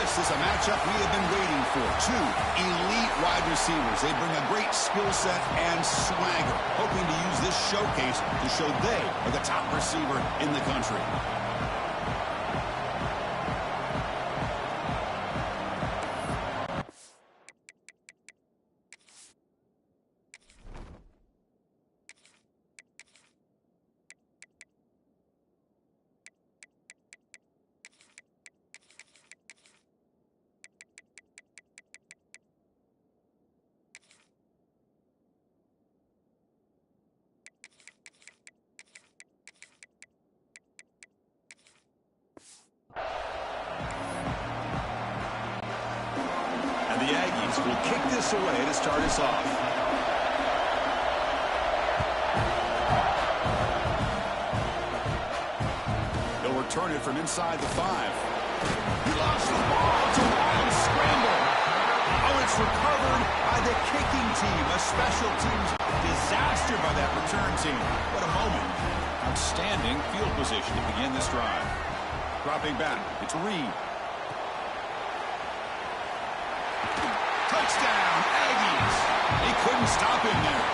This is a matchup we have been waiting for. Two elite wide receivers. They bring a great skill set and swagger, hoping to use this showcase to show they are the top receiver in the country. The Aggies will kick this away to start us off. They'll return it from inside the 5. He lost the ball. It's a wild scramble. Oh, it's recovered by the kicking team. A special teams disaster by that return team. What a moment. Outstanding field position to begin this drive. Dropping back. It's Reed. Touchdown, Aggies. They couldn't stop him there.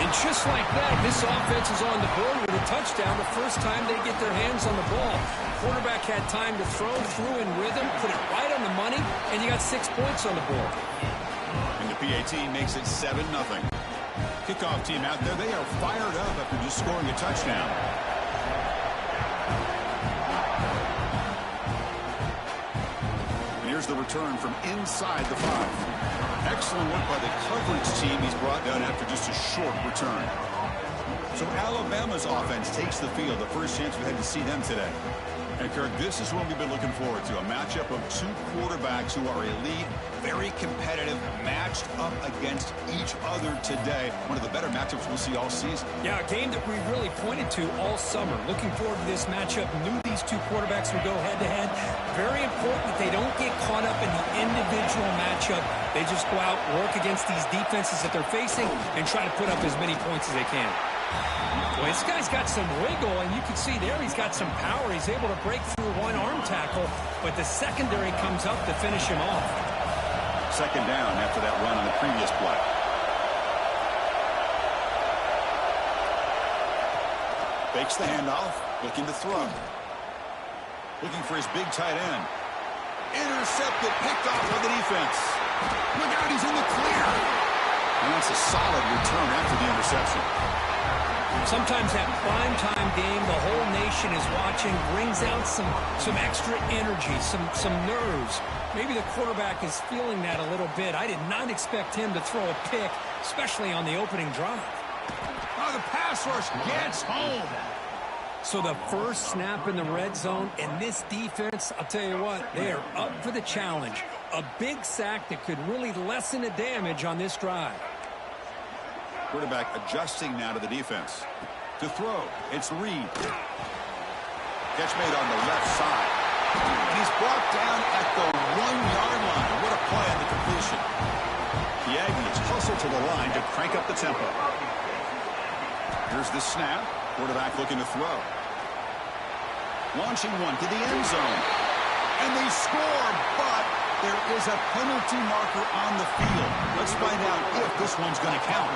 And just like that, this offense is on the board with a touchdown the first time they get their hands on the ball. Quarterback had time to throw through in rhythm, put it right on the money, and you got 6 points on the board. And the PAT makes it 7-0. Kickoff team out there, they are fired up after just scoring a touchdown. Here's the return from inside the 5. Excellent work by the coverage team he's brought down after just a short return. So Alabama's offense takes the field. The first chance we had to see them today. And Kirk, this is what we've been looking forward to. A matchup of two quarterbacks who are elite, very competitive, matched up against each other today. One of the better matchups we'll see all season. Yeah, a game that we really pointed to all summer. Looking forward to this matchup. Knew these two quarterbacks would go head-to-head. Very important that they don't get caught up in the individual matchup. They just go out, work against these defenses that they're facing, and try to put up as many points as they can. Well, this guy's got some wiggle, and you can see there he's got some power. He's able to break through one arm tackle, but the secondary comes up to finish him off. Second down after that run on the previous play. Fakes the handoff, looking to throw. Looking for his big tight end. Intercepted, picked off by the defense. Look out, he's in the clear. And that's a solid return after the interception. Sometimes that primetime game, the whole nation is watching, brings out some extra energy, some nerves. Maybe the quarterback is feeling that a little bit. I did not expect him to throw a pick, especially on the opening drive. Oh, the pass rush gets home. So the first snap in the red zone, and this defense, I'll tell you what, they are up for the challenge. A big sack that could really lessen the damage on this drive. Quarterback adjusting now to the defense. To throw, it's Reed. Catch made on the left side. And he's brought down at the 1-yard line. What a play on the completion. The Aggies hustle to the line to crank up the tempo. Here's the snap. Quarterback looking to throw. Launching one to the end zone. And they score, but there is a penalty marker on the field. Let's find out if this one's going to count.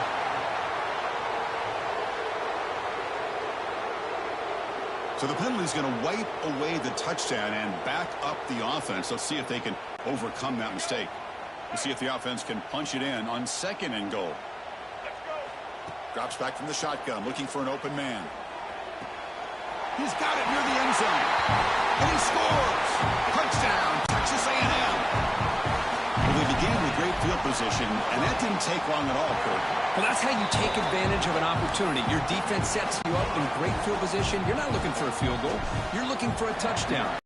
So the penalty is going to wipe away the touchdown and back up the offense. Let's see if they can overcome that mistake. We'll see if the offense can punch it in on 2nd and goal. Drops back from the shotgun, looking for an open man. He's got it near the end zone. And he scores. Touchdown, Texas A&M. Well, they began with great field position, and that didn't take long at all, Kurt. Well, that's how you take advantage of an opportunity. Your defense sets you up in great field position. You're not looking for a field goal. You're looking for a touchdown.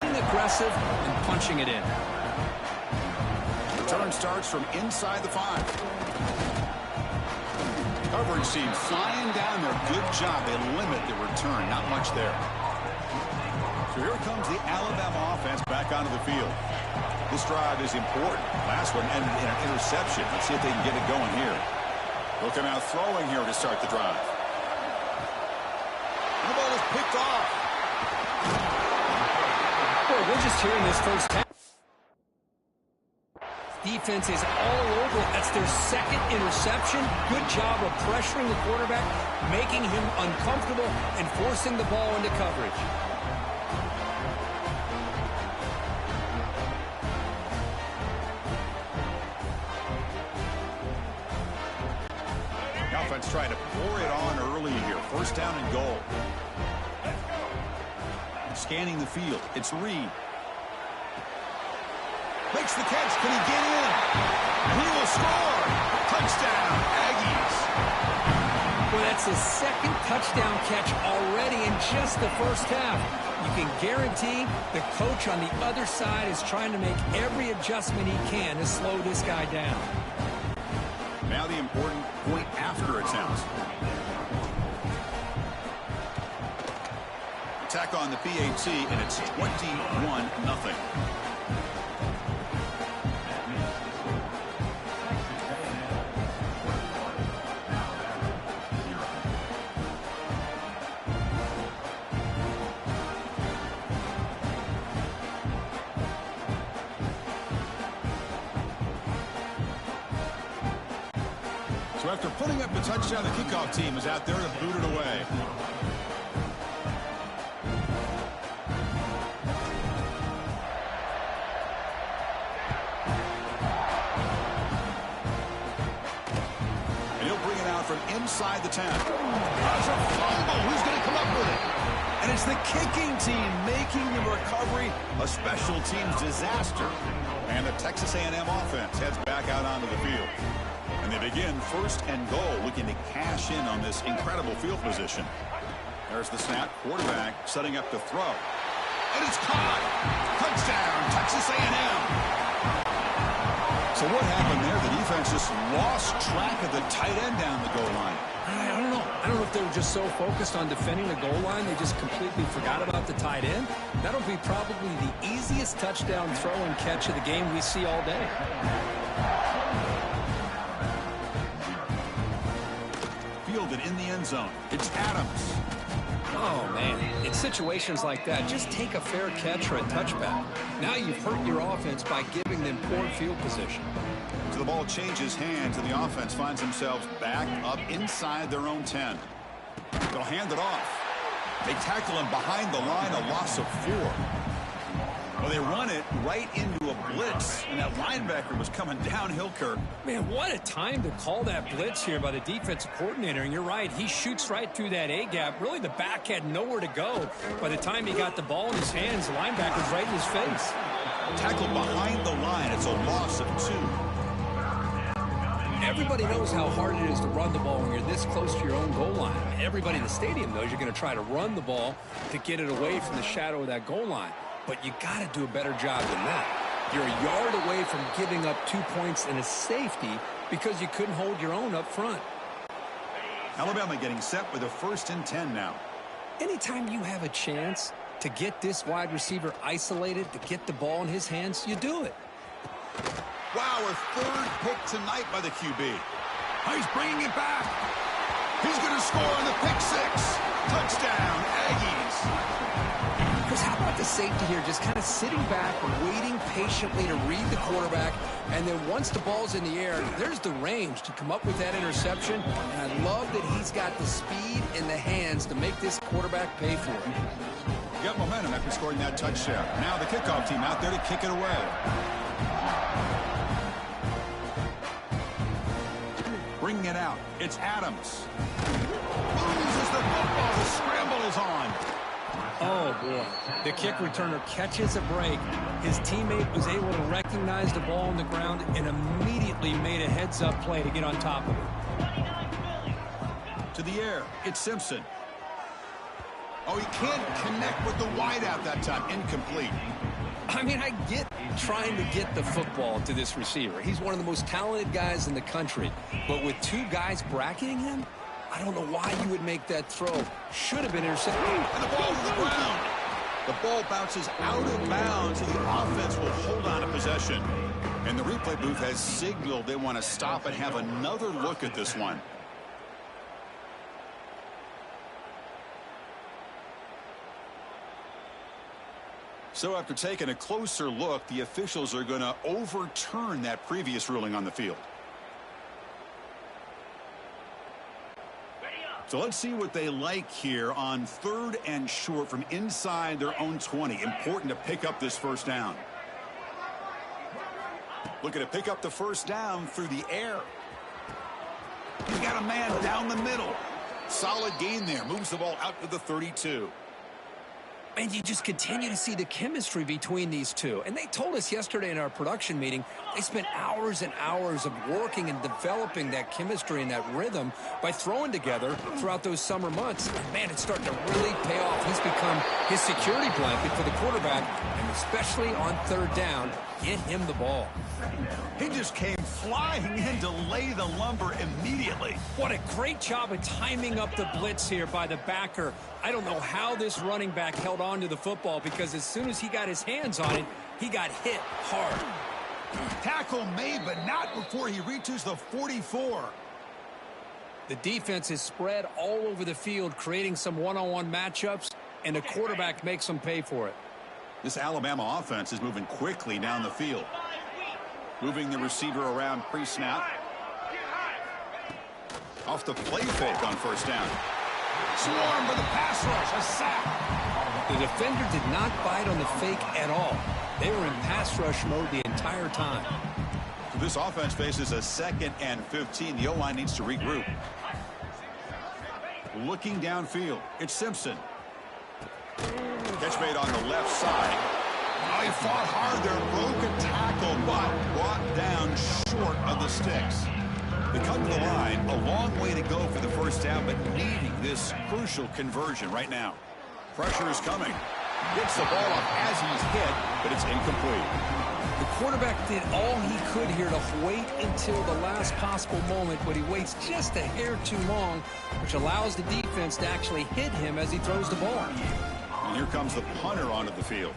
Being aggressive and punching it in. Return starts from inside the 5. Coverage team flying down there. Good job. They limit the return. Not much there. So here comes the Alabama offense back onto the field. This drive is important. Last one ended in an interception. Let's see if they can get it going here. They'll come out throwing here to start the drive. And the ball is picked off. we're just here in this first half. Defense is all over it. That's their second interception. Good job of pressuring the quarterback, making him uncomfortable, and forcing the ball into coverage. The offense trying to pour it on early here. First down and goal. Scanning the field. It's Reed. Makes the catch. Can he get in? He will score. Touchdown, Aggies. Well, that's his second touchdown catch already in just the first half. You can guarantee the coach on the other side is trying to make every adjustment he can to slow this guy down. Now the important point after attempts. Attack on the PAT, and it's 21-0. So after putting up the touchdown, the kickoff team is out there to boot it away. And he'll bring it out from inside the 10. There's a fumble. Who's going to come up with it? And it's the kicking team making the recovery a special teams disaster. And the Texas A&M offense heads back out onto the field. And they begin first and goal, looking to cash in on this incredible field position. There's the snap. Quarterback setting up to throw. And it's caught. Touchdown, Texas A&M. So what happened there? The defense just lost track of the tight end down the goal line. I don't know. I don't know if they were just so focused on defending the goal line they just completely forgot about the tight end. That'll be probably the easiest touchdown throw and catch of the game we see all day. Fielded in the end zone. It's Adams. Oh, man. In situations like that, just take a fair catch or a touchback. Now you've hurt your offense by giving them poor field position. So the ball changes hands, and the offense finds themselves back up inside their own 10. They'll hand it off. They tackle him behind the line, a loss of 4. Well, they run it right into a blitz, and that linebacker was coming downhill, Kirk. Man, what a time to call that blitz here by the defensive coordinator. And you're right, he shoots right through that A-gap. Really, the back had nowhere to go. By the time he got the ball in his hands, the linebacker's right in his face. Tackled behind the line. It's a loss of 2. Everybody knows how hard it is to run the ball when you're this close to your own goal line. Everybody in the stadium knows you're going to try to run the ball to get it away from the shadow of that goal line. But you got to do a better job than that. You're a yard away from giving up 2 points and a safety because you couldn't hold your own up front. Alabama getting set with a 1st and 10 now. Anytime you have a chance to get this wide receiver isolated, to get the ball in his hands, you do it. Wow, a 3rd pick tonight by the QB. He's bringing it back. He's going to score on the pick 6. Touchdown, Aggies. Because how about the safety here, just kind of sitting back, waiting patiently to read the quarterback, and then once the ball's in the air, there's the range to come up with that interception, and I love that he's got the speed in the hands to make this quarterback pay for it. Got momentum after scoring that touchdown. Now the kickoff team out there to kick it away. Bringing it out. It's Adams. Loses the football. The scramble is on. Oh, boy. The kick returner catches a break. His teammate was able to recognize the ball on the ground and immediately made a heads-up play to get on top of it. To the air. It's Simpson. Oh, he can't connect with the wideout that time. Incomplete. I mean, I get trying to get the football to this receiver. He's one of the most talented guys in the country. But with 2 guys bracketing him, I don't know why you would make that throw. Should have been intercepted. And the ball to the ground. The ball bounces out of bounds, and the offense will hold on to possession. And the replay booth has signaled they want to stop and have another look at this one. So after taking a closer look, the officials are going to overturn that previous ruling on the field. So let's see what they like here on 3rd and short from inside their own 20. Important to pick up this first down. Looking to pick up the first down through the air. He's got a man down the middle. Solid gain there. Moves the ball out to the 32. And you just continue to see the chemistry between these two. And they told us yesterday in our production meeting, they spent hours and hours of working and developing that chemistry and that rhythm by throwing together throughout those summer months. And man, it's starting to really pay off. He's become his security blanket for the quarterback, and especially on 3rd down, get him the ball. He just came flying in to lay the lumber immediately. What a great job of timing up the blitz here by the backer. I don't know how this running back held on to the football, because as soon as he got his hands on it, he got hit hard. Tackle made, but not before he reaches the 44. The defense is spread all over the field, creating some one-on-one matchups, and the quarterback makes them pay for it. This Alabama offense is moving quickly down the field. Moving the receiver around pre-snap. Off the play fake on first down. Swarm for the pass rush, a sack. The defender did not bite on the fake at all. They were in pass rush mode the entire time. So this offense faces a 2nd and 15. The O-line needs to regroup. Looking downfield, it's Simpson. Catch made on the left side. Oh, he fought hard there, broke a tackle, but brought down short of the sticks. They come to the line, a long way to go for the first down, but needing this crucial conversion right now. Pressure is coming. Gets the ball off as he's hit, but it's incomplete. The quarterback did all he could here to wait until the last possible moment, but he waits just a hair too long, which allows the defense to actually hit him as he throws the ball. And here comes the punter onto the field.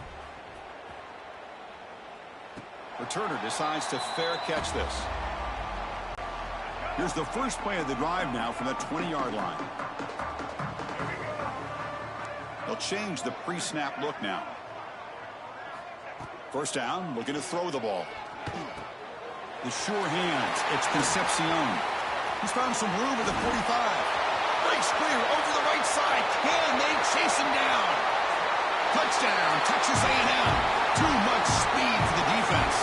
Returner decides to fair catch this. Here's the first play of the drive now from the 20-yard line. They'll change the pre-snap look now. First down, looking to throw the ball. The sure hands, it's Concepcion. He's found some room at the 45. Breaks clear over the right side. Can they chase him down? Touchdown, Texas A&M. Too much speed for the defense.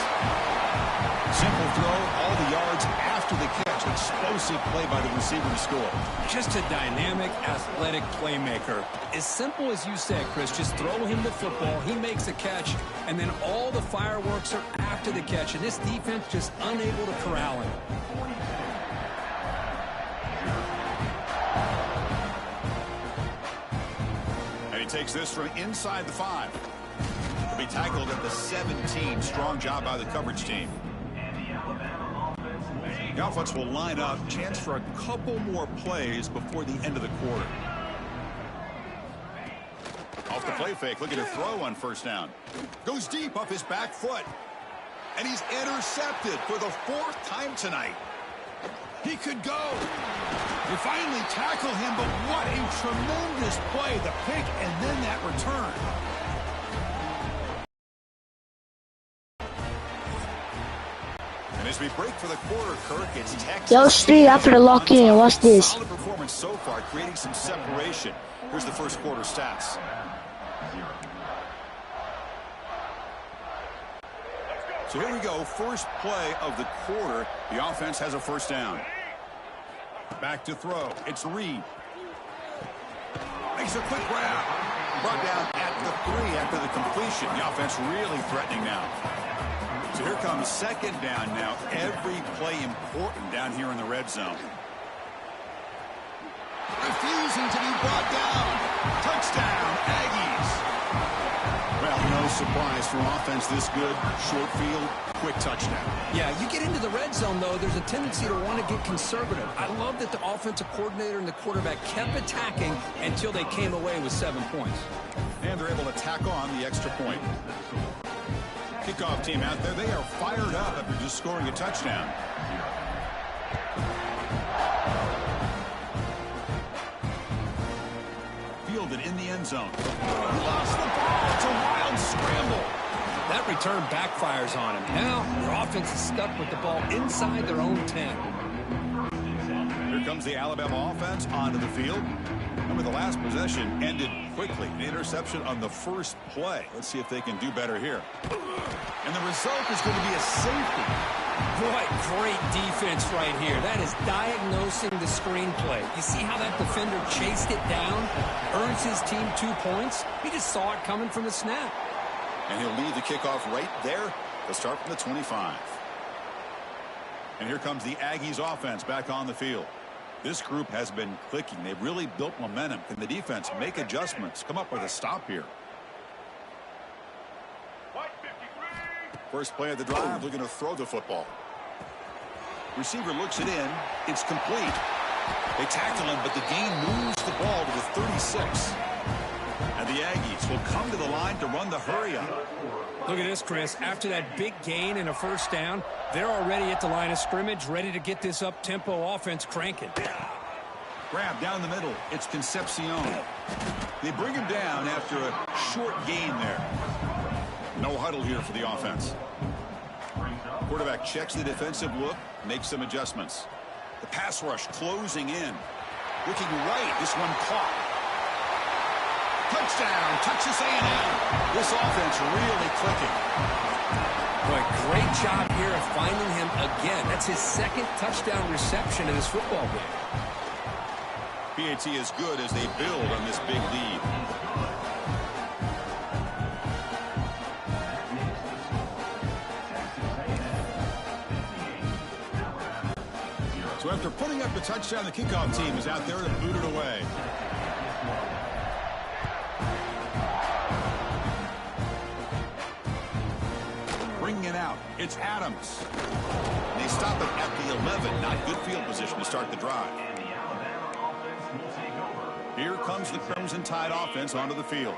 Simple throw, all the yards after the catch. Explosive play by the receiver to score. Just a dynamic, athletic playmaker. As simple as you said, Chris, just throw him the football, he makes a catch, and then all the fireworks are after the catch, and this defense just unable to corral him. And he takes this from inside the 5. He'll be tackled at the 17. Strong job by the coverage team. The offense will line up. Chance for a couple more plays before the end of the quarter. Off the play fake, looking to throw on first down. Goes deep off his back foot. And he's intercepted for the 4th time tonight. He could go. They finally tackle him, but what a tremendous play. The pick and then that return. As we break for the quarter, Kirk, it's Texas. Yo, Steve, after the lock-in, watch this. Solid performance so far, creating some separation. Here's the first quarter stats. So here we go, first play of the quarter. The offense has a first down. Back to throw. It's Reed. Makes a quick grab. Brought down at the 3 after the completion. The offense really threatening now. So here comes second down now. Every play important down here in the red zone. Refusing to be brought down. Touchdown, Aggies. Well, no surprise for offense this good. Short field, quick touchdown. Yeah, you get into the red zone, though, there's a tendency to want to get conservative. I love that the offensive coordinator and the quarterback kept attacking until they came away with 7 points. And they're able to tack on the extra point. Kickoff team out there, they are fired up after just scoring a touchdown. fielded in the end zone. Lost the ball. It's a wild scramble. That return backfires on him. Now their offense is stuck with the ball inside their own 10. Here comes the Alabama offense onto the field. Remember, the last possession ended quickly. An interception on the first play. Let's see if they can do better here. And the result is going to be a safety. What great defense right here. That is diagnosing the screenplay. You see how that defender chased it down, earns his team 2 points? He just saw it coming from the snap. And he'll lead the kickoff right there. They'll start from the 25. And here comes the Aggies offense back on the field. This group has been clicking. They've really built momentum. Can the defense make adjustments? Come up with a stop here. First play of the drive, looking to throw the football. Receiver looks it in. It's complete. They tackle him, but the gain moves the ball to the 36. And the Aggies will come to the line to run the hurry up. Look at this, Chris. After that big gain and a first down, they're already at the line of scrimmage, ready to get this up-tempo offense cranking. Grab down the middle. It's Concepcion. They bring him down after a short gain there. No huddle here for the offense. Quarterback checks the defensive look, makes some adjustments. The pass rush closing in. Looking right. This one caught. Touchdown, Texas A&M. This offense really clicking. Boy, great job here of finding him again. That's his second touchdown reception in this football game. PAT is good as they build on this big lead. So after putting up the touchdown, the kickoff team is out there to boot it away. Bringing it out, it's Adams. And they stop it at the 11. Not good field position to start the drive. Here comes the Crimson Tide offense onto the field.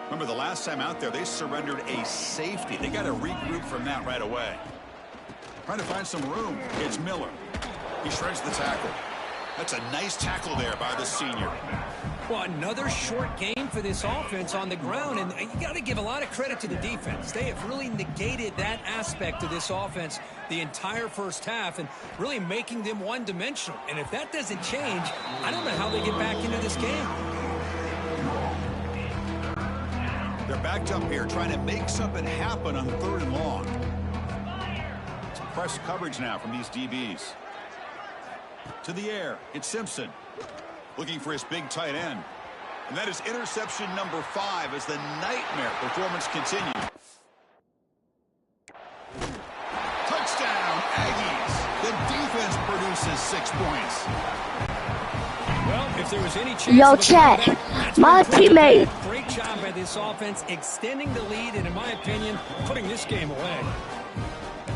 Remember, the last time out there, they surrendered a safety. They got to regroup from that right away. Trying to find some room. It's Miller. He shreds the tackle. That's a nice tackle there by the senior. Well, another short game for this offense on the ground, and you got to give a lot of credit to the defense. They have really negated that aspect of this offense the entire first half and really making them one-dimensional. And if that doesn't change, I don't know how they get back into this game. They're backed up here trying to make something happen on 3rd and long. It's press coverage now from these DBs. To the air, it's Simpson. Looking for his big tight end. And that is interception number 5 as the nightmare performance continues. Touchdown, Aggies. The defense produces 6 points. Well, if there was any chance... Yo, check. My teammate. Great job by this offense, extending the lead, and in my opinion, putting this game away.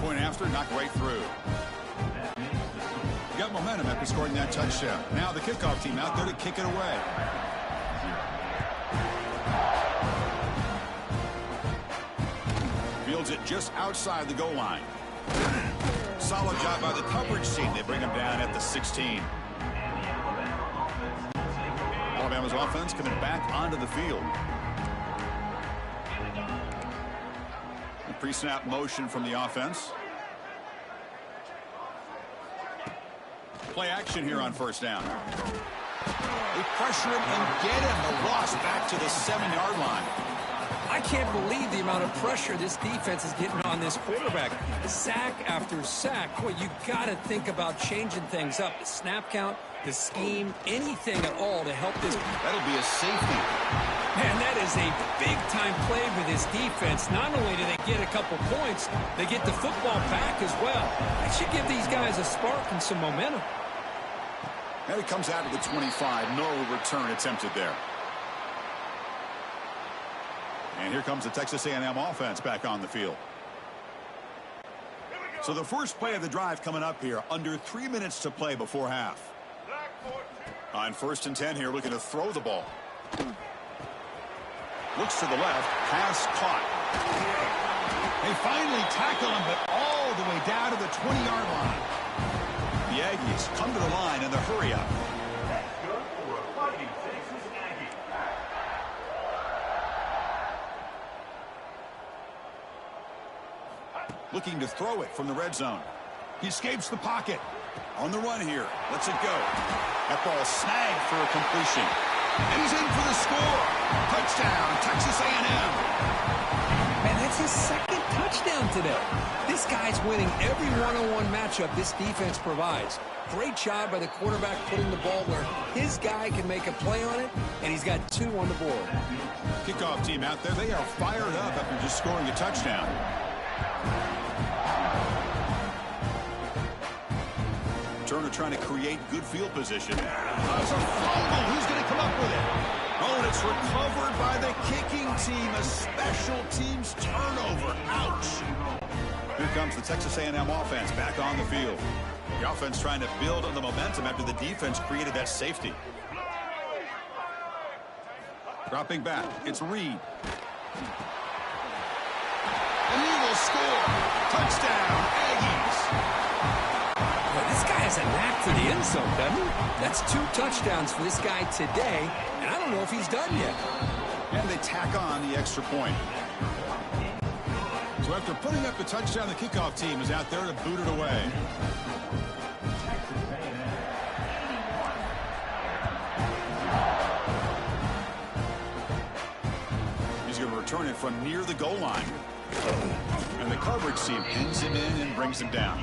Point after, knocked right through. Got momentum after scoring that touchdown. Now the kickoff team out there to kick it away. Fields it just outside the goal line. Solid job by the coverage team. They bring him down at the 16. Alabama's offense coming back onto the field. Pre-snap motion from the offense. Play action here on first down. They pressure him and get him. The loss back to the 7-yard line. I can't believe the amount of pressure this defense is getting on this quarterback. Sack after sack. Boy, you got to think about changing things up. The snap count, the scheme, anything at all to help this. That'll be a safety. Man, that is a big-time play for this defense. Not only do they get a couple points, they get the football back as well. That should give these guys a spark and some momentum. And it comes out to the 25. No return attempted there. And here comes the Texas A&M offense back on the field. So the first play of the drive coming up here. Under 3 minutes to play before half. On 1st and 10 here, looking to throw the ball. Looks to the left. Pass caught. They finally tackle him, but all the way down to the 20-yard line. The Aggies come to the line in the hurry up. looking to throw it from the red zone. He escapes the pocket. On the run here. Lets it go. That ball snagged for a completion. And he's in for the score. Touchdown, Texas A&M. Man, that's his second touchdown today. This guy's winning every one-on-one matchup this defense provides. Great job by the quarterback putting the ball where his guy can make a play on it, and he's got 2 on the board. Kickoff team out there, they are fired up after just scoring a touchdown. Turner trying to create good field position. It's a fumble. Who's going to come up with it? Oh, and it's recovered by the kicking team. A special teams turnover. Ouch. Here comes the Texas A&M offense back on the field. The offense trying to build on the momentum after the defense created that safety. Dropping back. It's Reed. And he will score. Touchdown, Aggies. This guy has a knack for the end zone, doesn't he? That's 2 touchdowns for this guy today, and I don't know if he's done yet. And they tack on the extra point. So after putting up the touchdown, the kickoff team is out there to boot it away. He's going to return it from near the goal line. And the coverage team pins him in and brings him down.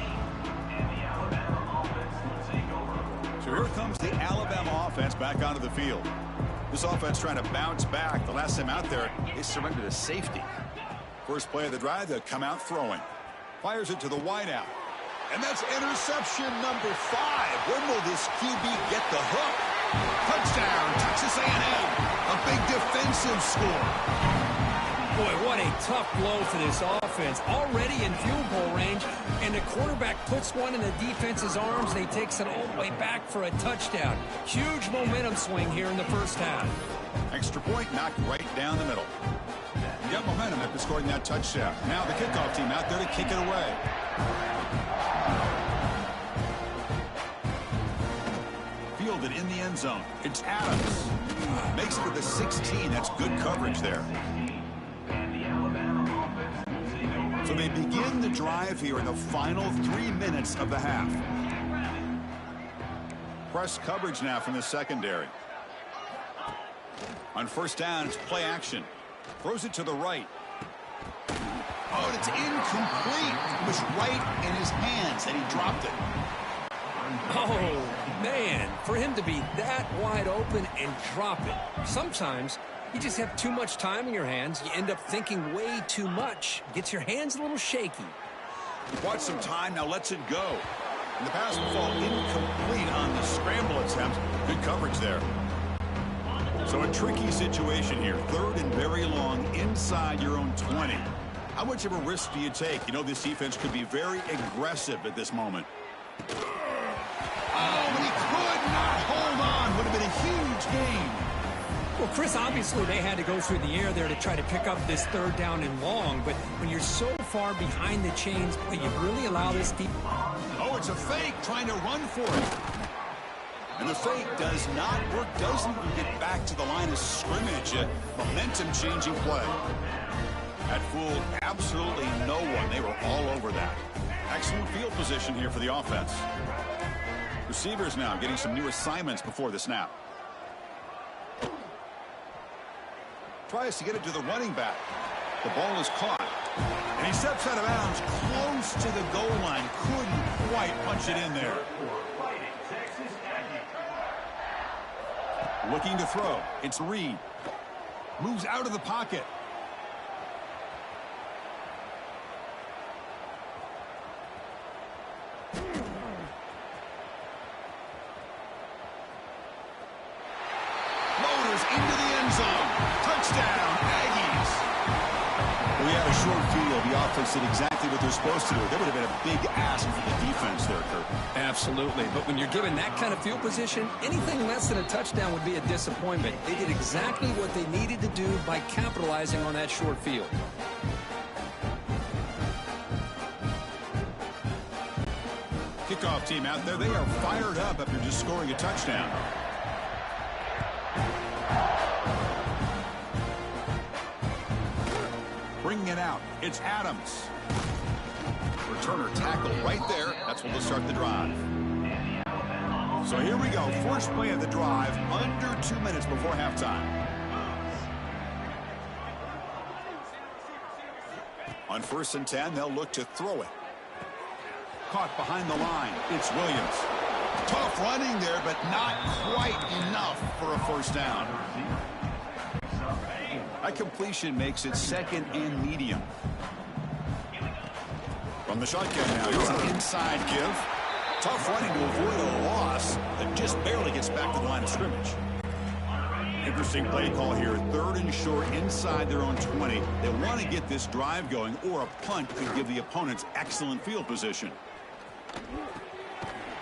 So here comes the Alabama offense back onto the field. This offense trying to bounce back. The last time out there, they surrendered a safety. First play of the drive, they'll come out throwing. Fires it to the wideout. And that's interception number 5. When will this QB get the hook? Touchdown, Texas A&M. A big defensive score. Boy, what a tough blow for this offense. Already in field goal range, and the quarterback puts one in the defense's arms, and he takes it all the way back for a touchdown. Huge momentum swing here in the first half. Extra point knocked right down the middle. You got momentum after scoring that touchdown. Now the kickoff team out there to kick it away. Fielded in the end zone. It's Adams. Makes it to the 16. That's good coverage there. So they begin the drive here in the final 3 minutes of the half. Press coverage now from the secondary. On first down, it's play action. Throws it to the right. Oh, and it's incomplete. It was right in his hands, and he dropped it. Oh, man, for him to be that wide open and drop it. Sometimes you just have too much time in your hands. You end up thinking way too much. Gets your hands a little shaky. Watch some time, now lets it go. And the pass will fall incomplete on the scramble attempt. Good coverage there. So a tricky situation here. 3rd and very long inside your own 20. How much of a risk do you take? You know this defense could be very aggressive at this moment. Oh, but he could not hold on. Would have been a huge gain. Well, Chris, obviously they had to go through the air there to try to pick up this 3rd down and long, but when you're so far behind the chains, will you really allow this deep? Oh, it's a fake trying to run for it. And the fake does not work, doesn't get back to the line of scrimmage. A momentum-changing play. That fooled absolutely no one. They were all over that. Excellent field position here for the offense. Receivers now getting some new assignments before the snap. Tries to get it to the running back. The ball is caught. And he steps out of bounds close to the goal line. Couldn't quite punch it in there. Looking to throw. It's Reed. Moves out of the pocket. Motors into the end zone. Touchdown, Aggies. We had a short field. The offense did exactly what they're supposed to do. That would have been a big ask for the defense there, Kurt. Absolutely. But when you're given that kind of field position, anything less than a touchdown would be a disappointment. They did exactly what they needed to do by capitalizing on that short field. Kickoff team out there. They are fired up after just scoring a touchdown. Bringing it out. It's Adams. returner tackled right there. That's when we'll start the drive. So here we go. First play of the drive, under 2 minutes before halftime. On 1st and 10, they'll look to throw it. Caught behind the line. It's Williams. Tough running there, but not quite enough for a first down. That completion makes it 2nd and medium. From the shotgun now, here's an inside give. Tough running to avoid a loss that just barely gets back to the line of scrimmage. Interesting play call here. 3rd and short inside their own 20. They want to get this drive going, or a punt could give the opponents excellent field position.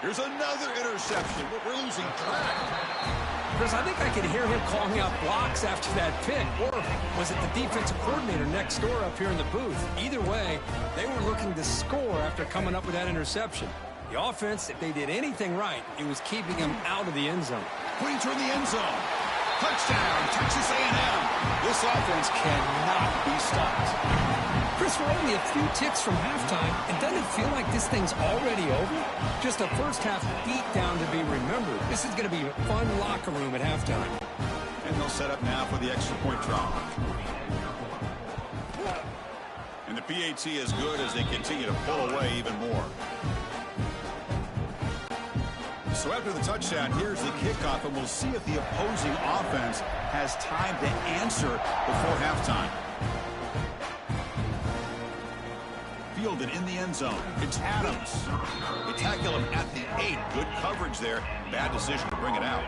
Here's another interception. We're losing track. Chris, I think I could hear him calling out blocks after that pick. Or was it the defensive coordinator next door up here in the booth? Either way, they were looking to score after coming up with that interception. The offense, if they did anything right, it was keeping him out of the end zone. Pointing toward the end zone. Touchdown, Texas A&M. This offense cannot be stopped. Chris, we're only a few ticks from halftime, and doesn't it feel like this thing's already over? Just a first-half beatdown to be remembered. This is going to be a fun locker room at halftime. And they'll set up now for the extra point drop. And the PAT is good as they continue to pull away even more. So after the touchdown, here's the kickoff, and we'll see if the opposing offense has time to answer before halftime. Fielded in the end zone. It's Adams. They tackle him at the 8. Good coverage there. Bad decision to bring it out.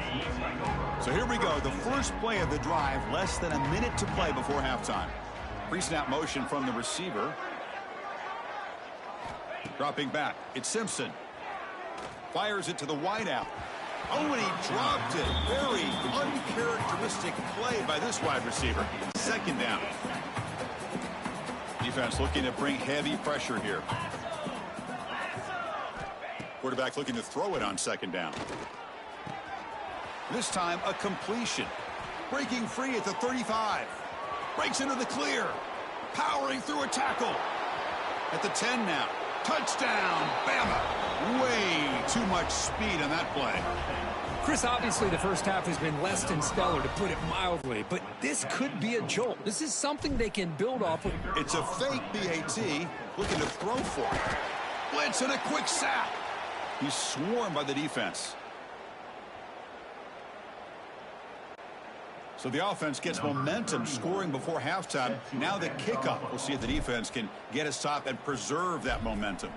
So here we go. The first play of the drive. Less than a minute to play before halftime. Pre-snap motion from the receiver. Dropping back. It's Simpson. Fires it to the wideout. Oh, and he dropped it. Very uncharacteristic play by this wide receiver. 2nd down. Defense looking to bring heavy pressure here. Quarterback looking to throw it on 2nd down. This time a completion. Breaking free at the 35. Breaks into the clear. Powering through a tackle. At the 10 now. Touchdown, Bama. Way too much speed on that play. Chris, obviously the first half has been less than stellar, to put it mildly, but this could be a jolt. This is something they can build off of. It's a fake BAT looking to throw for it. Blitz and a quick sack. He's swarmed by the defense. So the offense gets momentum scoring before halftime. Now the kickoff. We'll see if the defense can get a stop and preserve that momentum.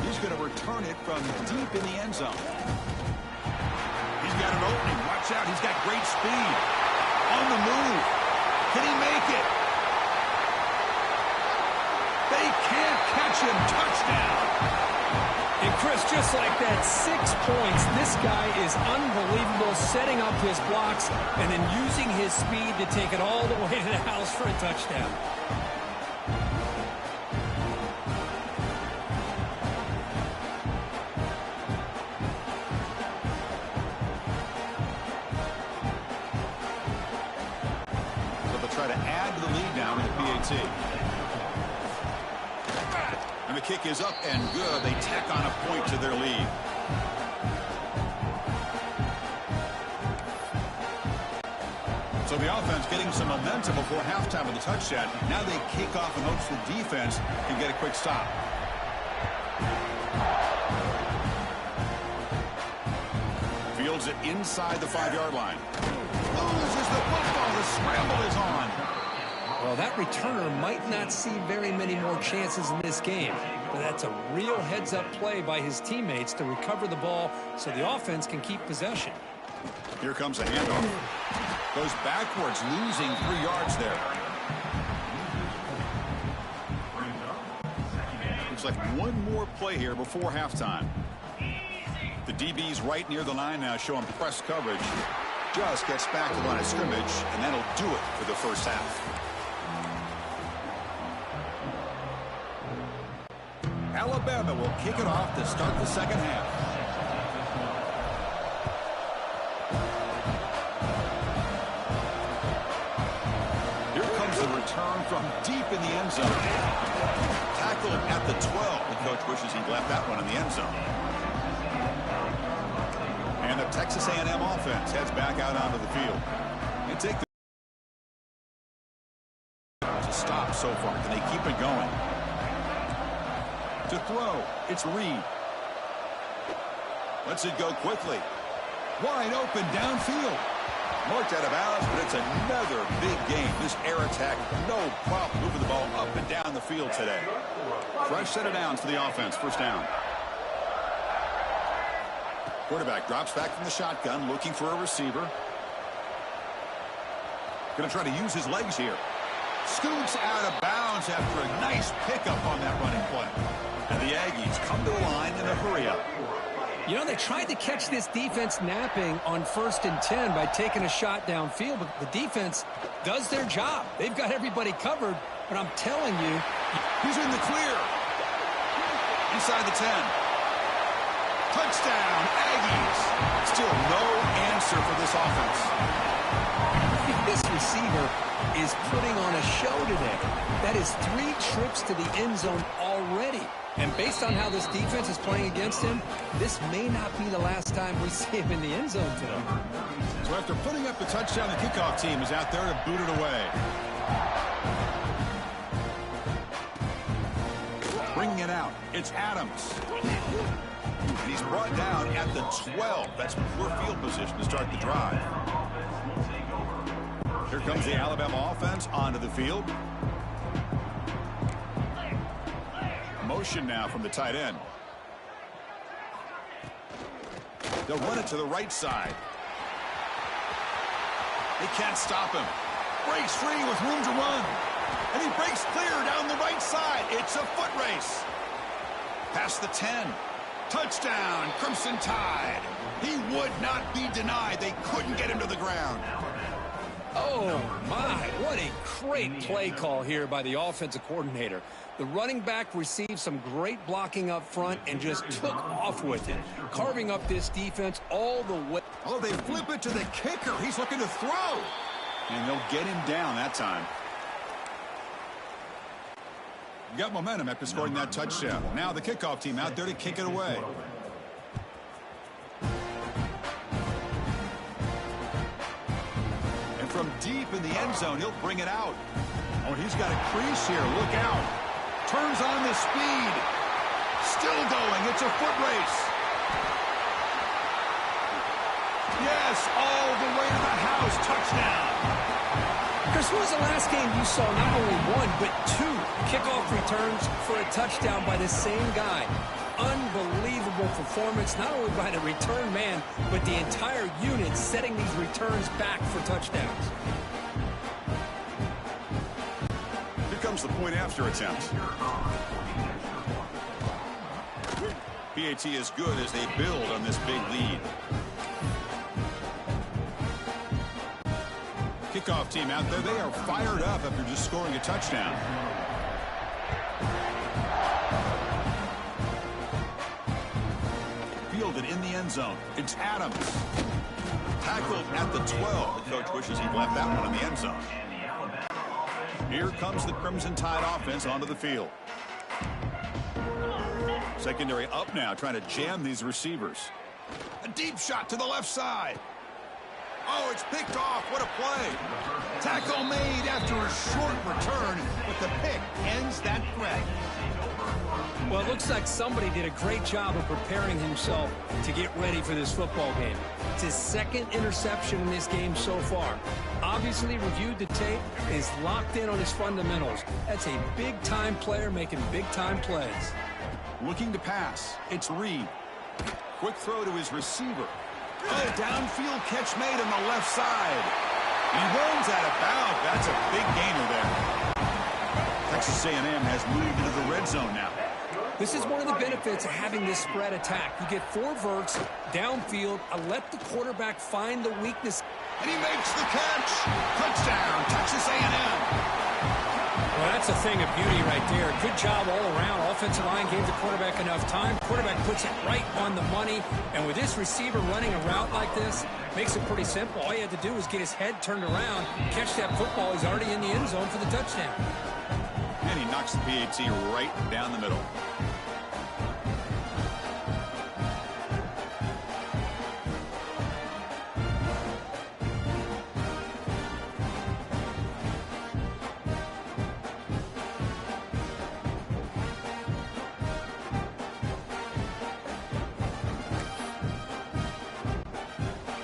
He's going to return it from deep in the end zone. He's got an opening. Watch out. He's got great speed. On the move. Can he make it? They can't catch him. Touchdown. And Chris, just like that, 6 points. This guy is unbelievable, setting up his blocks and then using his speed to take it all the way to the house for a touchdown. So they'll try to add to the lead now in the PAT. And the kick is up and good. They tack on a point to their lead. So the offense getting some momentum before halftime with the touchdown. Now they kick off in hopes the defense can get a quick stop. Fields it inside the 5-yard line. Loses the football. The scramble is on. Well, that returner might not see very many more chances in this game, but that's a real heads-up play by his teammates to recover the ball so the offense can keep possession. Here comes a handoff. Goes backwards, losing 3 yards there. Looks like one more play here before halftime. The DB's right near the line now, showing press coverage. Just gets back to the line of scrimmage, and that'll do it for the first half. Alabama will kick it off to start the second half. Here comes the return. return from deep in the end zone. Tackled at the 12. The coach wishes he'd left that one in the end zone. And the Texas A&M offense heads back out onto the field. They take the stop so far. Can they keep it going? To throw, it's Reed. Lets it go quickly. Wide open downfield. Marked out of bounds, but it's another big game. This air attack, no problem moving the ball up and down the field today. Fresh set of downs for the offense. First down. Quarterback drops back from the shotgun, looking for a receiver. Going to try to use his legs here. Scoots out of bounds after a nice pickup on that running play. And the Aggies come to the line in a hurry-up. You know, they tried to catch this defense napping on 1st and 10 by taking a shot downfield, but the defense does their job. They've got everybody covered, but I'm telling you, he's in the clear. Inside the 10. Touchdown, Aggies. Still no answer for this offense. This receiver is putting on a show today. That is 3 trips to the end zone already. And based on how this defense is playing against him, this may not be the last time we see him in the end zone today. So after putting up the touchdown, the kickoff team is out there to boot it away. Bringing it out, it's Adams. And he's brought down at the 12. That's poor field position to start the drive. Here comes the Alabama offense onto the field. Motion now from the tight end. They'll run it to the right side. They can't stop him. Breaks free with room to run. And he breaks clear down the right side. It's a foot race. Past the 10. Touchdown, Crimson Tide. He would not be denied. They couldn't get him to the ground. Oh, my. What a great play call here by the offensive coordinator. The running back received some great blocking up front and just took off with it, carving up this defense all the way. Oh, they flip it to the kicker. He's looking to throw. And they'll get him down that time. Got momentum after scoring that touchdown. Now the kickoff team out there to kick it away. And from deep in the end zone, he'll bring it out. Oh, he's got a crease here. Look out. Turns on the speed. Still going. It's a foot race. Yes, all the way to the house. Touchdown. Chris, when was the last game you saw not only 1, but 2 kickoff returns for a touchdown by the same guy? Unbelievable performance, not only by the return man, but the entire unit setting these returns back for touchdowns. Here comes the point after attempt. PAT is good as they build on this big lead. Kickoff team out there, they are fired up after just scoring a touchdown. Fielded in the end zone. It's Adams. Tackled at the 12. The coach wishes he'd left that one in the end zone. Here comes the Crimson Tide offense onto the field. Secondary up now, trying to jam these receivers. A deep shot to the left side. Oh, it's picked off. What a play. Tackle made after a short return, but the pick ends that threat. Well, it looks like somebody did a great job of preparing himself to get ready for this football game. It's his 2nd interception in this game so far. Obviously reviewed the tape, is locked in on his fundamentals. That's a big-time player making big-time plays. Looking to pass. It's Reed. Quick throw to his receiver. Oh, downfield catch made on the left side. He runs out of bounds. That's a big gainer there. Texas A&M has moved into the red zone now. This is one of the benefits of having this spread attack. You get 4 verts downfield, let the quarterback find the weakness. And he makes the catch. Touchdown, Texas A&M. Well, that's a thing of beauty right there. Good job all around. Offensive line gave the quarterback enough time. Quarterback puts it right on the money. And with this receiver running a route like this, makes it pretty simple. All he had to do was get his head turned around, catch that football. He's already in the end zone for the touchdown. And he knocks the PAT right down the middle.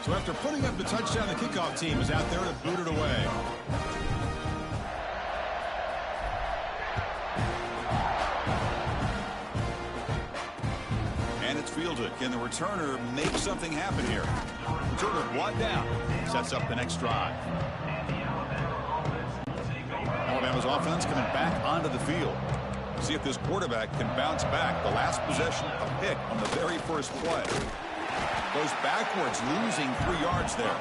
So after putting up the touchdown, the kickoff team is out there to boot it away. And it's fielded. Can the returner make something happen here? Returner brought down. Sets up the next drive. Alabama's offense coming back onto the field. See if this quarterback can bounce back. The last possession, a pick on the very first play. Goes backwards, losing 3 yards there.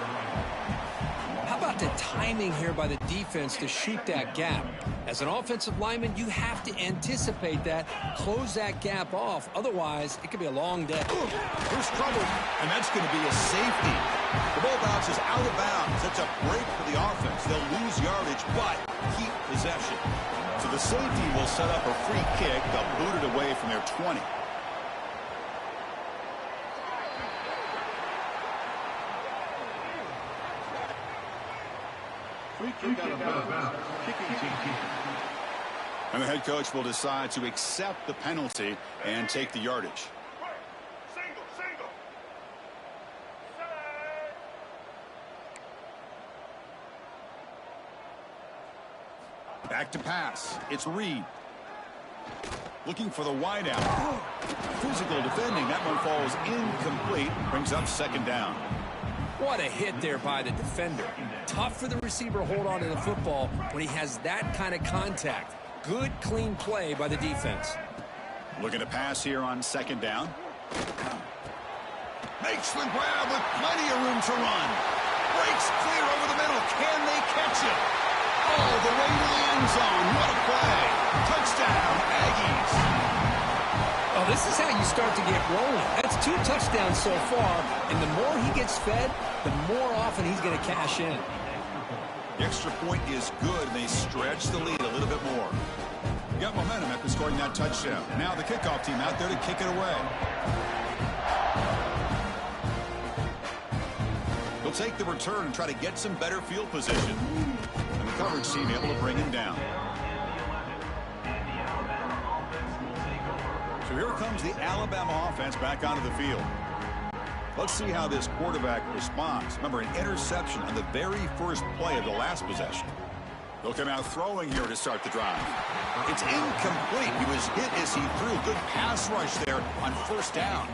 How about the timing here by the defense to shoot that gap? As an offensive lineman, you have to anticipate that, close that gap off. Otherwise, it could be a long day. There's trouble, and that's going to be a safety. The ball bounces out of bounds. That's a break for the offense. They'll lose yardage, but keep possession. So the safety will set up a free kick. They'll boot it away from their 20. And the head coach will decide to accept the penalty and take the yardage. Back to pass. It's Reed. Looking for the wideout. Physical defending. That one falls incomplete. Brings up second down. What a hit there by the defender. Tough for the receiver to hold on to the football when he has that kind of contact. Good, clean play by the defense. Looking to pass here on second down. Makes the grab with plenty of room to run. Breaks clear over the middle. Can they catch it? All the way to the end zone. What a play. Touchdown, Aggies. Oh, this is how you start to get rolling. That's 2 touchdowns so far, and the more he gets fed, the more often he's going to cash in. The extra point is good, and they stretch the lead a little bit more. Got momentum after scoring that touchdown. Now the kickoff team out there to kick it away. He'll take the return and try to get some better field position. And the coverage team able to bring him down. So here comes the Alabama offense back onto the field. Let's see how this quarterback responds. Remember, an interception on the very first play of the last possession. They'll come out throwing here to start the drive. It's incomplete. He was hit as he threw. Good pass rush there on first down.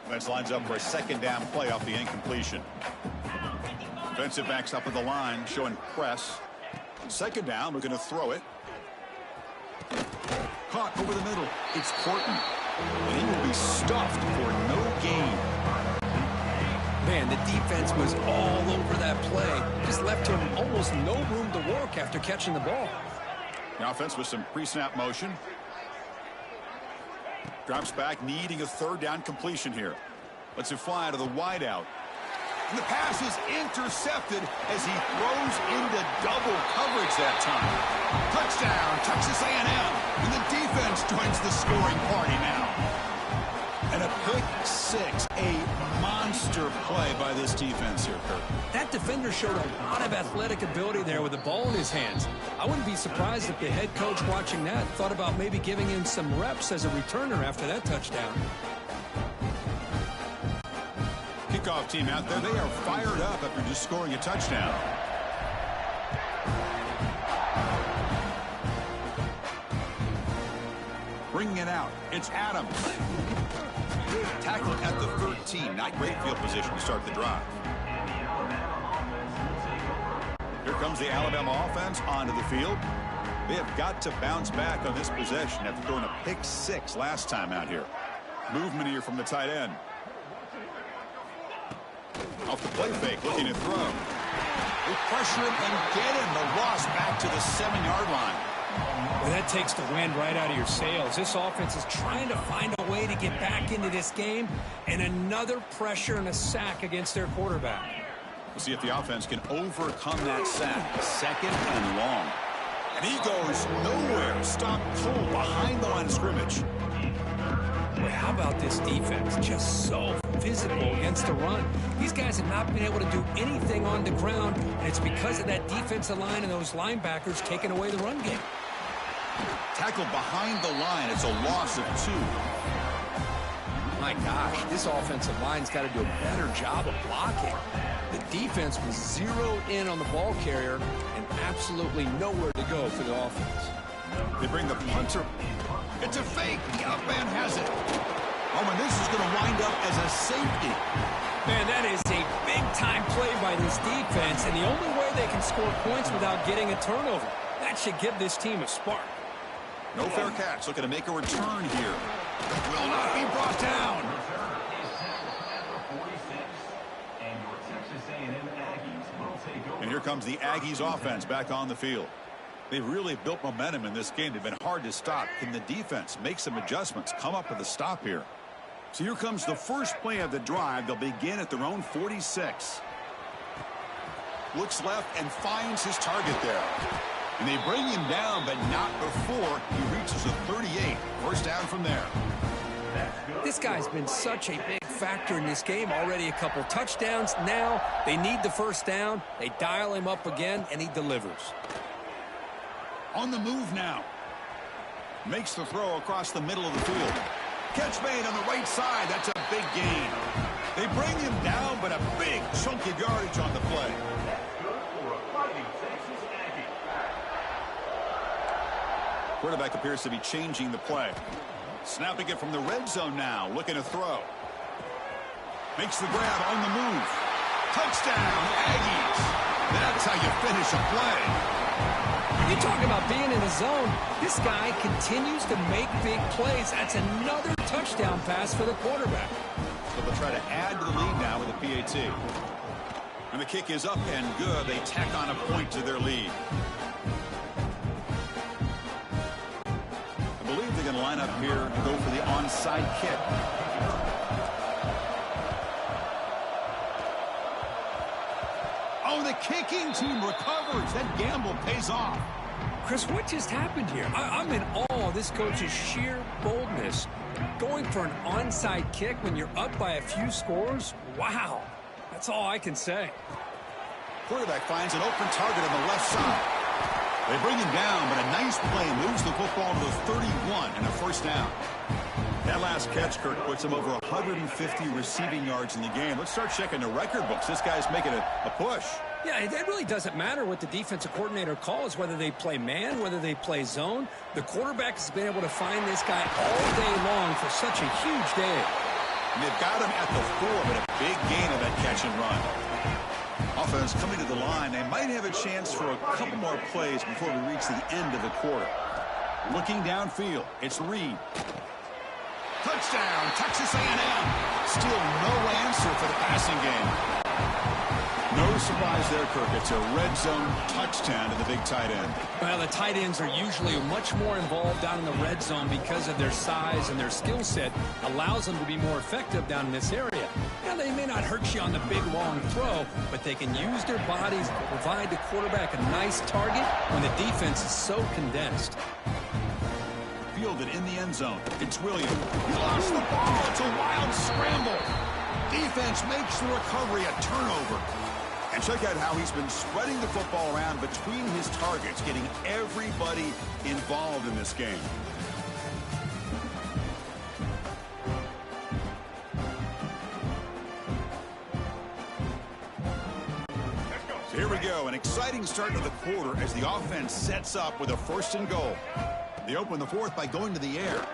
Defense lines up for a second down play off the incompletion. Defensive backs up at the line, showing press. Second down, we're going to throw it. Caught over the middle. It's Corton. And he will be stuffed for no gain. Man, the defense was all over that play. Just left him almost no room to work after catching the ball. The offense with some pre-snap motion. Drops back, needing a third down completion here. Lets it fly to the wideout. And the pass is intercepted as he throws into double coverage that time. Touchdown, Texas A&M. And the defense joins the scoring party now. And a pick six, a monster play by this defense here, Kirk. That defender showed a lot of athletic ability there with the ball in his hands. I wouldn't be surprised if the head coach watching that thought about maybe giving him some reps as a returner after that touchdown. Kickoff team out there, they are fired up after just scoring a touchdown. Bringing it out, it's Adams. Tackled at the 13, not great field position to start the drive. Here comes the Alabama offense onto the field. They have got to bounce back on this possession after throwing a pick six last time out here. Movement here from the tight end. Off the play fake, looking to throw. They pressure him and get him. The loss back to the 7-yard line. Well, that takes the wind right out of your sails. This offense is trying to find a way to get back into this game, and another pressure and a sack against their quarterback. We'll see if the offense can overcome that sack. 2nd and long. And he goes nowhere. Stopped cold behind the line of scrimmage. Boy, how about this defense? Just so physical against the run. These guys have not been able to do anything on the ground, and it's because of that defensive line and those linebackers taking away the run game. Tackled behind the line. It's a loss of 2. My gosh, this offensive line's got to do a better job of blocking. The defense was zeroed in on the ball carrier and absolutely nowhere to go for the offense. They bring the punter. It's a fake. The up man has it. Oh, and this is going to wind up as a safety. Man, that is a big-time play by this defense, and the only way they can score points without getting a turnover. That should give this team a spark. No fair catch. Looking to make a return here. Will not be brought down. And here comes the Aggies offense back on the field. They've really built momentum in this game. They've been hard to stop. Can the defense make some adjustments, come up with a stop here? So here comes the first play of the drive. They'll begin at their own 46. Looks left and finds his target there. And they bring him down, but not before he reaches a 38. First down from there. This guy's been such a big factor in this game. Already a couple touchdowns. Now they need the first down. They dial him up again, and he delivers. On the move now. Makes the throw across the middle of the field. Catch made on the right side. That's a big gain. They bring him down, but a big chunk of yardage on the play. Quarterback appears to be changing the play. Snapping it from the red zone now. Looking to throw. Makes the grab on the move. Touchdown, Aggies. That's how you finish a play. You talk about being in a zone. This guy continues to make big plays. That's another touchdown pass for the quarterback. So they'll try to add to the lead now with a PAT. And the kick is up and good. They tack on a point to their lead. I believe they're going to line up here and go for the onside kick. Oh, the kicking team recovers. That gamble pays off. Chris, what just happened here? I'm in awe of this coach's sheer boldness. Going for an onside kick when you're up by a few scores? Wow. That's all I can say. Quarterback finds an open target on the left side. They bring him down, but a nice play moves the football to the 31 and a first down. That last catch, Kirk, puts him over 150 receiving yards in the game. Let's start checking the record books. This guy's making a push. Yeah, it really doesn't matter what the defensive coordinator calls, whether they play man, whether they play zone. The quarterback has been able to find this guy all day long for such a huge day. And they've got him at the 4, but a big gain of that catch and run. Offense coming to the line. They might have a chance for a couple more plays before we reach the end of the quarter. Looking downfield, it's Reed. Touchdown, Texas A&M. Still no answer for the passing game. No surprise there, Kirk. It's a red zone touchdown to the big tight end. Well, the tight ends are usually much more involved down in the red zone because of their size and their skill set allows them to be more effective down in this area. Now, they may not hurt you on the big, long throw, but they can use their bodies to provide the quarterback a nice target when the defense is so condensed. Fielded in the end zone. It's Williams. He lost the ball. It's a wild scramble. Defense makes the recovery a turnover. And check out how he's been spreading the football around between his targets, getting everybody involved in this game. So here we go, an exciting start to the quarter as the offense sets up with a 1st and goal. They open the 4th by going to the air.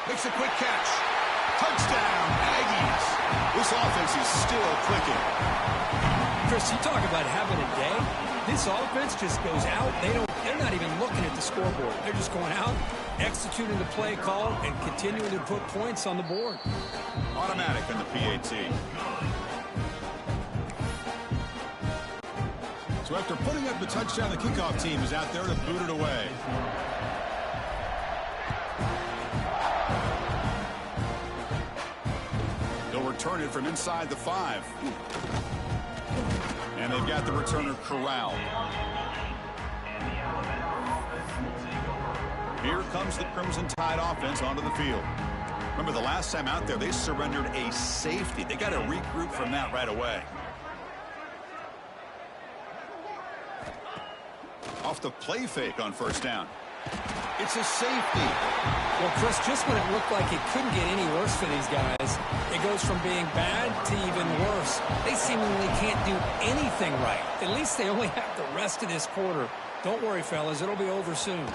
Makes a quick catch. Touchdown, Aggies. This offense is still clicking. Chris, you talk about having a day. This offense just goes out. They're not even looking at the scoreboard. They're just going out, executing the play call, and continuing to put points on the board. Automatic on the PAT. So after putting up the touchdown, the kickoff team is out there to boot it away. They'll return it from inside the 5. And they've got the returner corralled. Here comes the Crimson Tide offense onto the field. Remember, the last time out there, they surrendered a safety. They got to regroup from that right away. Off the play fake on first down. It's a safety. Well, Chris, just when it looked like it couldn't get any worse for these guys, it goes from being bad to even worse. They seemingly can't do anything right. At least they only have the rest of this quarter. Don't worry, fellas. It'll be over soon.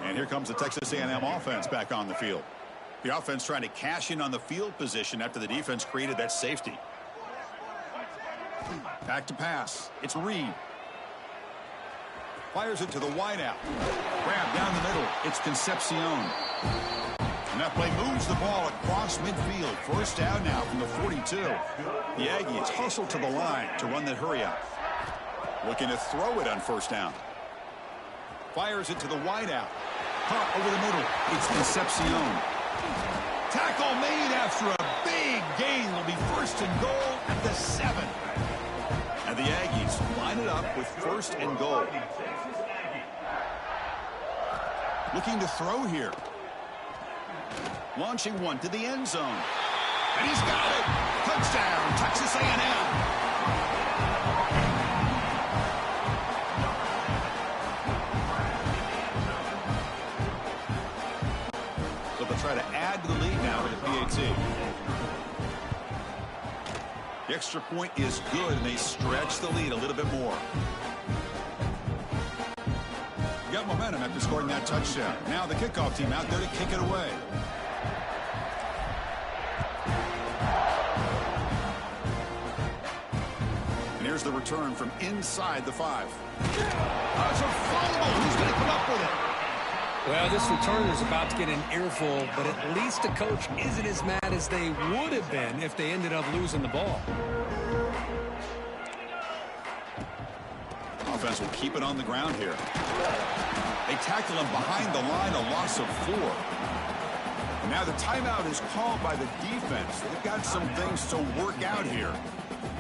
And here comes the Texas A&M offense back on the field. The offense trying to cash in on the field position after the defense created that safety. Back to pass. It's Reed. Fires it to the wideout. Grab down the middle. It's Concepcion. And that play moves the ball across midfield. First down now from the 42. The Aggies hustle to the line to run the hurry up. Looking to throw it on first down. Fires it to the wideout. Caught over the middle. It's Concepcion. Tackle made after a big gain. Will be first and goal at the 7. And the Aggies line it up with first and goal. Looking to throw here. Launching one to the end zone. And he's got it. Touchdown, Texas A&M. Try to add to the lead now with the PAT. The extra point is good, and they stretch the lead a little bit more. Got momentum after scoring that touchdown. Now the kickoff team out there to kick it away. And here's the return from inside the 5. It's a fumble. Who's going to come up with it? Well, this returner is about to get an earful, but at least the coach isn't as mad as they would have been if they ended up losing the ball. Offense will keep it on the ground here. They tackle him behind the line, a loss of 4. And now the timeout is called by the defense. They've got some things to work out here.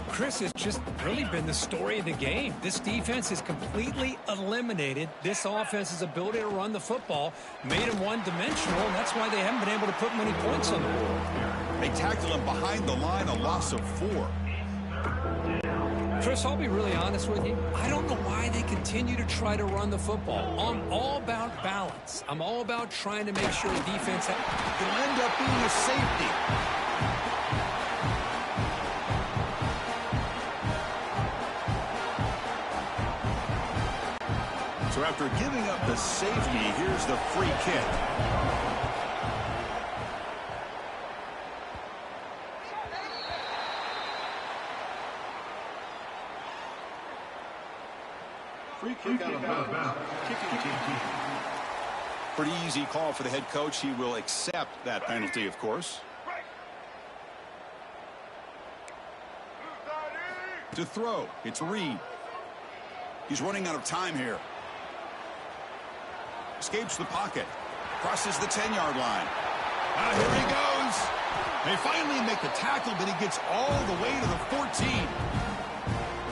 Chris, has just really been the story of the game. This defense has completely eliminated this offense's ability to run the football, made them one-dimensional, and that's why they haven't been able to put many points on the board. They tackle him behind the line, a loss of 4. Chris, I'll be really honest with you. I don't know why they continue to try to run the football. I'm all about balance. I'm all about trying to make sure the defense will end up being a safety. So after giving up the safety, here's the free kick. Free kick out of bounds. Pretty easy call for the head coach. He will accept that penalty, of course. To throw, it's Reed. He's running out of time here. Escapes the pocket. Crosses the 10-yard line. Here he goes. They finally make the tackle, but he gets all the way to the 14.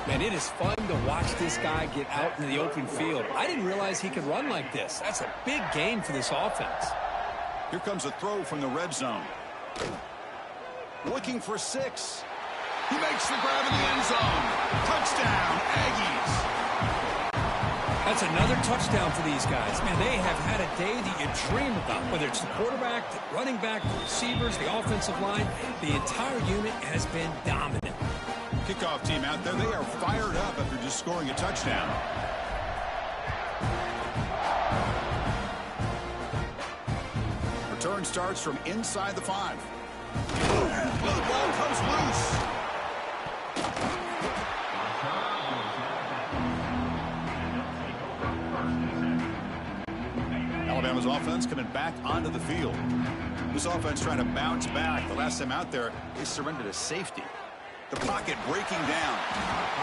Man, it is fun to watch this guy get out in the open field. I didn't realize he could run like this. That's a big game for this offense. Here comes a throw from the red zone. Looking for 6. He makes the grab in the end zone. Touchdown, Aggies. That's another touchdown for these guys. Man, they have had a day that you dream about, whether it's the quarterback, the running back, the receivers, the offensive line. The entire unit has been dominant. Kickoff team out there, they are fired up after just scoring a touchdown. Return starts from inside the 5. Well, the ball comes loose. Alabama's offense coming back onto the field. This offense trying to bounce back. The last time out there, they surrendered a safety. The pocket breaking down.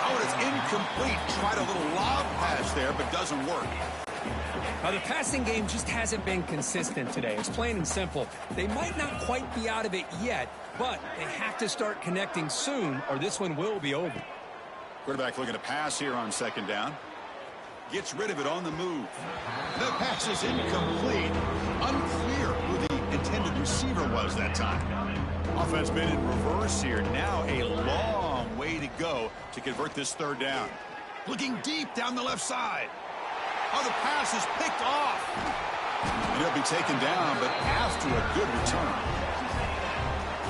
Oh, and it's incomplete. Tried a little lob pass there, but doesn't work. Now, the passing game just hasn't been consistent today. It's plain and simple. They might not quite be out of it yet, but they have to start connecting soon, or this one will be over. Quarterback looking to pass here on second down. Gets rid of it on the move. The pass is incomplete. Unclear who the intended receiver was that time. Offense been in reverse here. Now a long way to go to convert this third down. Looking deep down the left side. Oh, the pass is picked off. And he'll be taken down, but after a good return.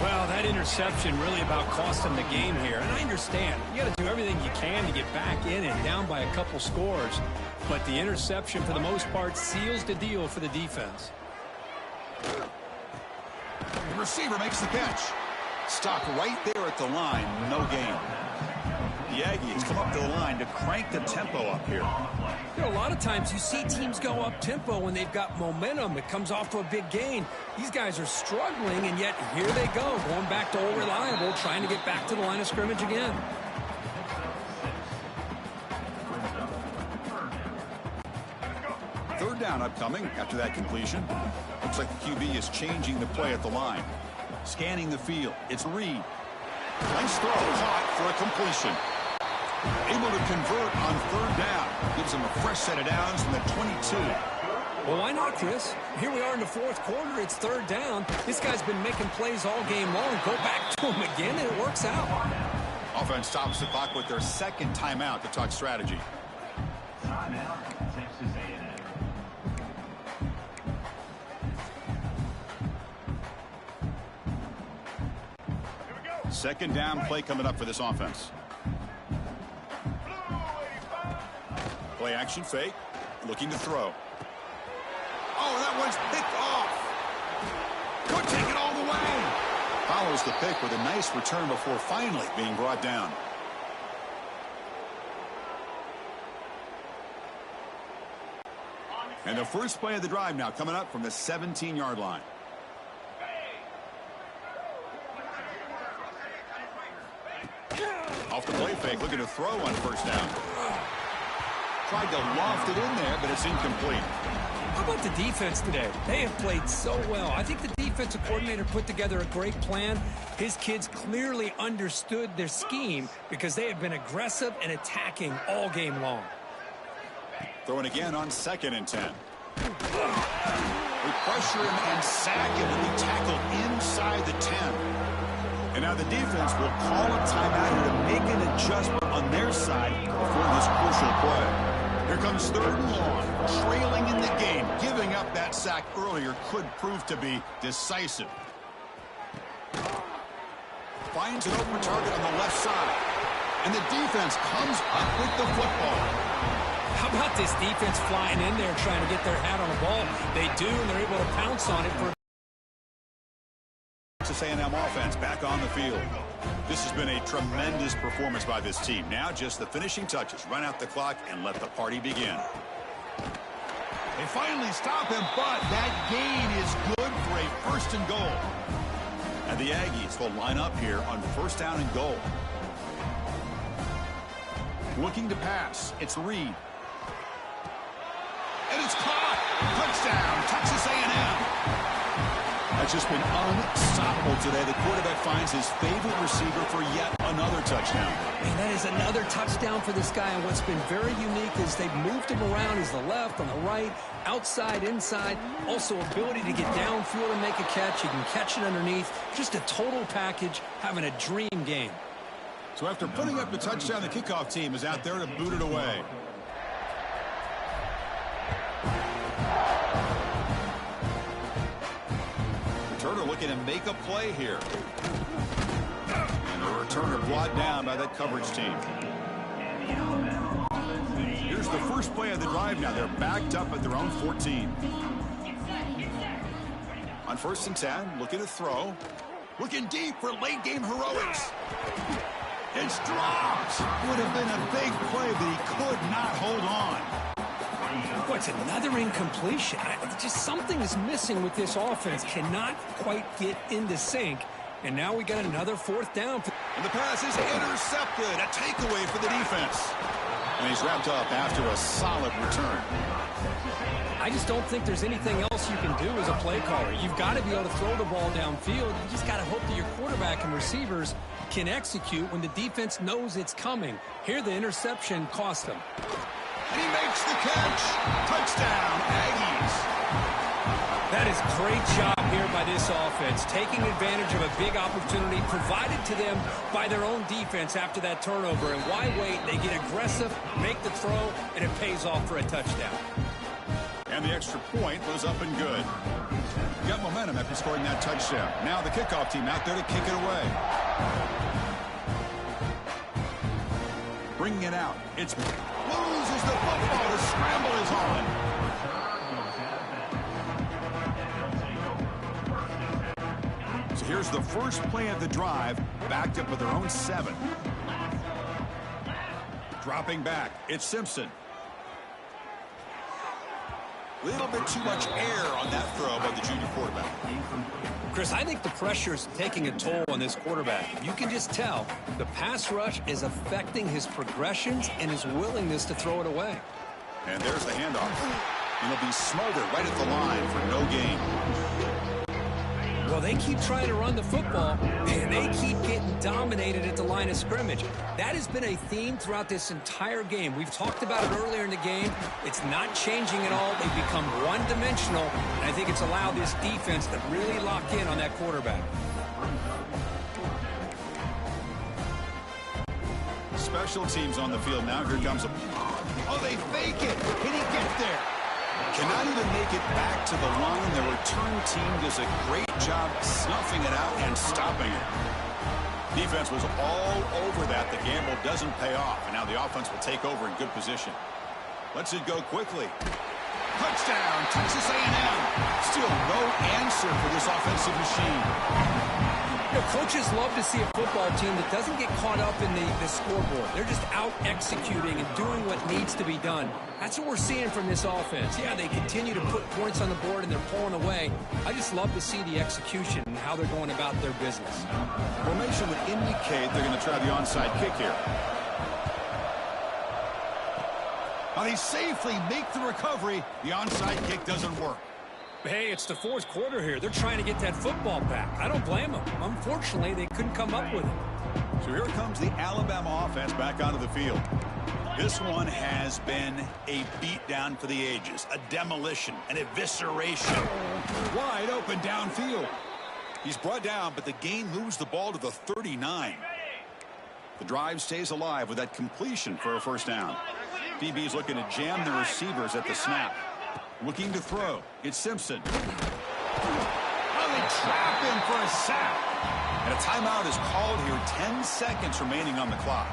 Well, that interception really about cost them the game here. And I understand. You got to do everything you can to get back in and down by a couple scores. But the interception, for the most part, seals the deal for the defense. The receiver makes the catch. Stopped right there at the line. No gain. The Aggies come up to the line to crank the tempo up here. You know, a lot of times you see teams go up tempo when they've got momentum. It comes off to a big gain. These guys are struggling, and yet here they go, going back to old reliable, trying to get back to the line of scrimmage again. Third down upcoming after that completion. Looks like the QB is changing the play at the line. Scanning the field. It's Reed. Nice throw. Caught for a completion. Able to convert on third down. Gives him a fresh set of downs from the 22. Well, why not, Chris? Here we are in the fourth quarter. It's third down. This guy's been making plays all game long. Go back to him again, and it works out. Offense stops the clock with their second timeout to talk strategy. Second down play coming up for this offense. Play action fake. Looking to throw. Oh, that one's picked off. Could take it all the way. Follows the pick with a nice return before finally being brought down. And the first play of the drive now coming up from the 17-yard line. Off the play fake, looking to throw on first down. Tried to loft it in there, but it's incomplete. How about the defense today? They have played so well. I think the defensive coordinator put together a great plan. His kids clearly understood their scheme because they have been aggressive and attacking all game long. Throwing again on 2nd and 10. We pressure him and sack him and be tackled inside the 10. And now the defense will call a timeout here to make an adjustment on their side before this crucial play. Here comes third and long, trailing in the game. Giving up that sack earlier could prove to be decisive. Finds an open target on the left side. And the defense comes up with the football. How about this defense flying in there trying to get their hat on the ball? They do, and they're able to pounce on it for Texas A&M offense back on the field. This has been a tremendous performance by this team. Now just the finishing touches. Run out the clock and let the party begin. They finally stop him, but that gain is good for a first and goal. And the Aggies will line up here on first down and goal. Looking to pass. It's Reed. And it's caught. Touchdown, Texas A&M. That's just been unstoppable today. The quarterback finds his favorite receiver for yet another touchdown. And that is another touchdown for this guy. And what's been very unique is they've moved him around. He's the left, on the right, outside, inside. Also ability to get downfield and make a catch. He can catch it underneath. Just a total package, having a dream game. So after putting up the touchdown, the kickoff team is out there to boot it away. Returner looking to make a play here. And the returner brought down by that coverage team. Here's the first play of the drive now. They're backed up at their own 14. On 1st and 10, looking to throw. Looking deep for late game heroics. It's dropped. Would have been a big play, but he could not hold on. What's another incompletion? Just something is missing with this offense. Cannot quite get into sync. And now we got another fourth down. And the pass is intercepted. A takeaway for the defense. And he's wrapped up after a solid return. I just don't think there's anything else you can do as a play caller. You've got to be able to throw the ball downfield. You just got to hope that your quarterback and receivers can execute when the defense knows it's coming. Here, the interception cost them. And he makes the catch. Touchdown, Aggies. That is a great job here by this offense, taking advantage of a big opportunity provided to them by their own defense after that turnover. And why wait? They get aggressive, make the throw, and it pays off for a touchdown. And the extra point was up and good. Got momentum after scoring that touchdown. Now the kickoff team out there to kick it away. Bringing it out. It's loses the football. The scramble is on. So here's the first play of the drive, backed up with their own 7. Dropping back, it's Simpson. Little bit too much air on that throw by the junior quarterback. Chris, I think the pressure is taking a toll on this quarterback. You can just tell the pass rush is affecting his progressions and his willingness to throw it away. And there's the handoff. And it'll be smothered right at the line for no gain. Well, they keep trying to run the football, and they keep getting dominated at the line of scrimmage. That has been a theme throughout this entire game. We've talked about it earlier in the game. It's not changing at all. They've become one-dimensional, and I think it's allowed this defense to really lock in on that quarterback. Special teams on the field now. Here comes a... Oh, they fake it. Can he get there? Cannot even make it back to the line. The return team does a great job snuffing it out and stopping it. Defense was all over that. The gamble doesn't pay off, and now the offense will take over in good position. Lets it go quickly. Touchdown, Texas A&M. Still no answer for this offensive machine. You know, coaches love to see a football team that doesn't get caught up in the scoreboard. They're just out executing and doing what needs to be done. That's what we're seeing from this offense. Yeah, they continue to put points on the board and they're pulling away. I just love to see the execution and how they're going about their business. Formation would indicate they're going to try the onside kick here. Now they safely make the recovery. The onside kick doesn't work. Hey, it's the fourth quarter here. They're trying to get that football back. I don't blame them. Unfortunately, they couldn't come up with it. So here comes the Alabama offense back onto the field. This one has been a beatdown for the ages, a demolition, an evisceration. Wide open downfield. He's brought down, but the gain moves the ball to the 39. The drive stays alive with that completion for a first down. DB's looking to jam the receivers at the snap. Looking to throw. It's Simpson. Oh, they trap him for a sack. And a timeout is called here. 10 seconds remaining on the clock.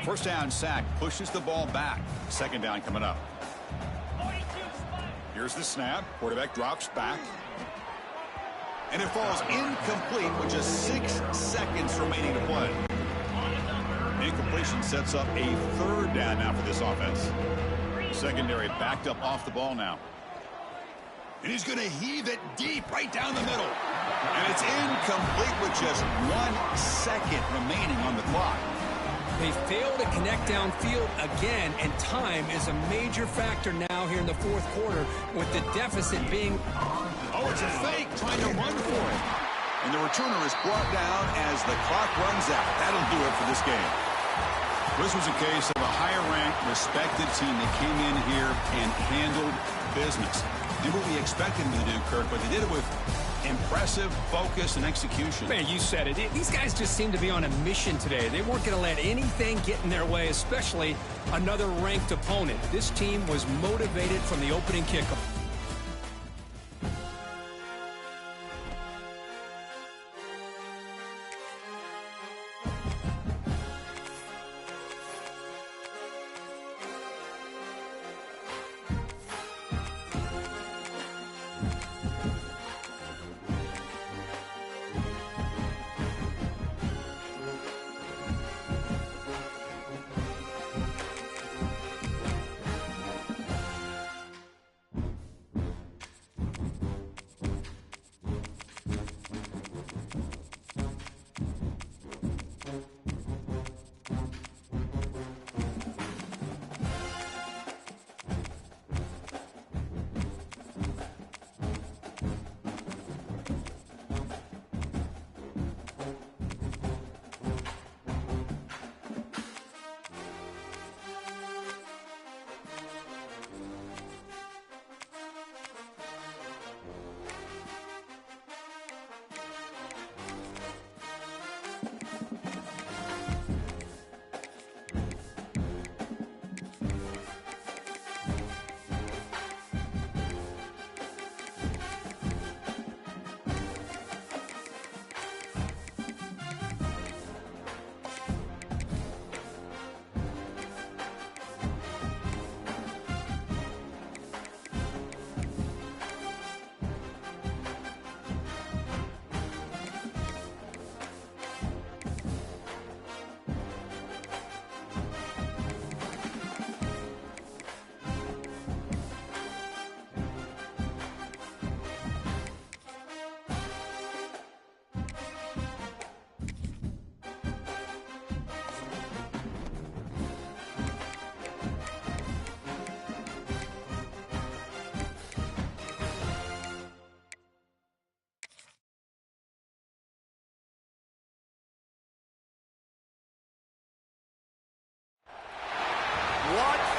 First down sack pushes the ball back. Second down coming up. Here's the snap. Quarterback drops back. And it falls incomplete with just 6 seconds remaining to play. Incompletion sets up a third down now for this offense. The secondary backed up off the ball now. And he's going to heave it deep right down the middle. And it's incomplete with just 1 second remaining on the clock. They fail to connect downfield again, and time is a major factor now here in the fourth quarter with the deficit being... Oh, it's a fake, trying to run for it. And the returner is brought down as the clock runs out. That'll do it for this game. This was a case of a higher-ranked, respected team that came in here and handled business. Did what we expected them to do, Kirk, but they did it with impressive focus and execution. Man, you said it. These guys just seem to be on a mission today. They weren't going to let anything get in their way, especially another ranked opponent. This team was motivated from the opening kickoff.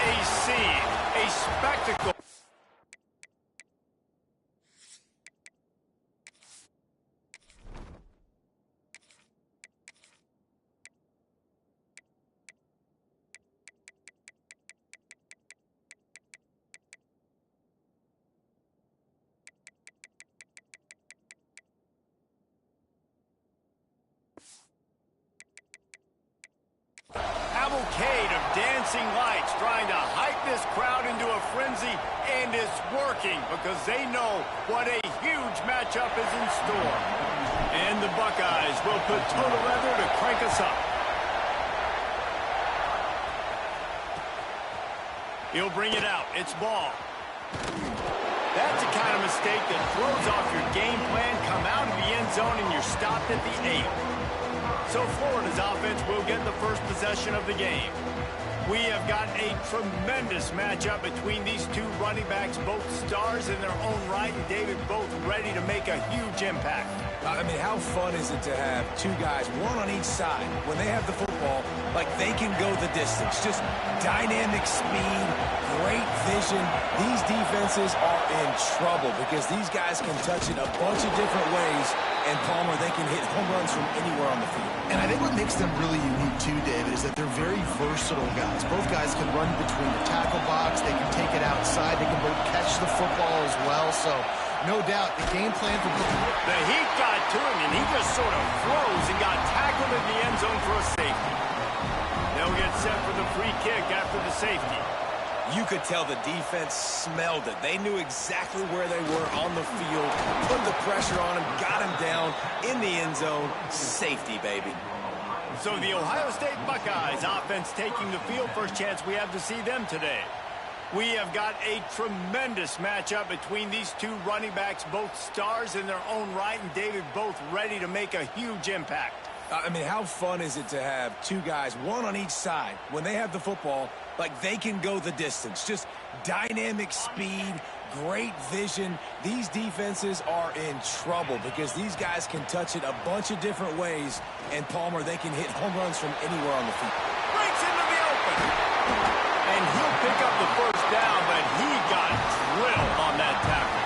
a scene, a spectacle. Cavalcade of dancing lights trying to hype this crowd into a frenzy, and it's working because they know what a huge matchup is in store. And the Buckeyes will put total leather to crank us up. He'll bring it out. It's ball. That's the kind of mistake that throws off your game plan. Come out of the end zone and you're stopped at the 8. So Florida's offense will get the first possession of the game. We have got a tremendous matchup between these two running backs, both stars in their own right, and David, both ready to make a huge impact. I mean, how fun is it to have two guys, one on each side, when they have the football, like they can go the distance. Just dynamic speed, great vision. These defenses are in trouble because these guys can touch it a bunch of different ways, and Palmer, they can hit home runs from anywhere on the field. And I think what makes them really unique too, David, is that they're very versatile guys. Both guys can run between the tackle box, they can take it outside, they can both catch the football as well. So no doubt the game plan for both. The heat got to him, and he just sort of froze and got tackled in the end zone for a safety. They'll get set for the free kick after the safety. You could tell the defense smelled it. They knew exactly where they were on the field, put the pressure on him, got him down in the end zone. Safety, baby. So the Ohio State Buckeyes offense taking the field. First chance we have to see them today. We have got a tremendous matchup between these two running backs, both stars in their own right, and David, both ready to make a huge impact. I mean, how fun is it to have two guys, one on each side, when they have the football, like they can go the distance. Just dynamic speed, great vision. These defenses are in trouble because these guys can touch it a bunch of different ways, and Palmer, they can hit home runs from anywhere on the field. Breaks into the open. And he'll pick up the first down, but he got drilled on that tackle.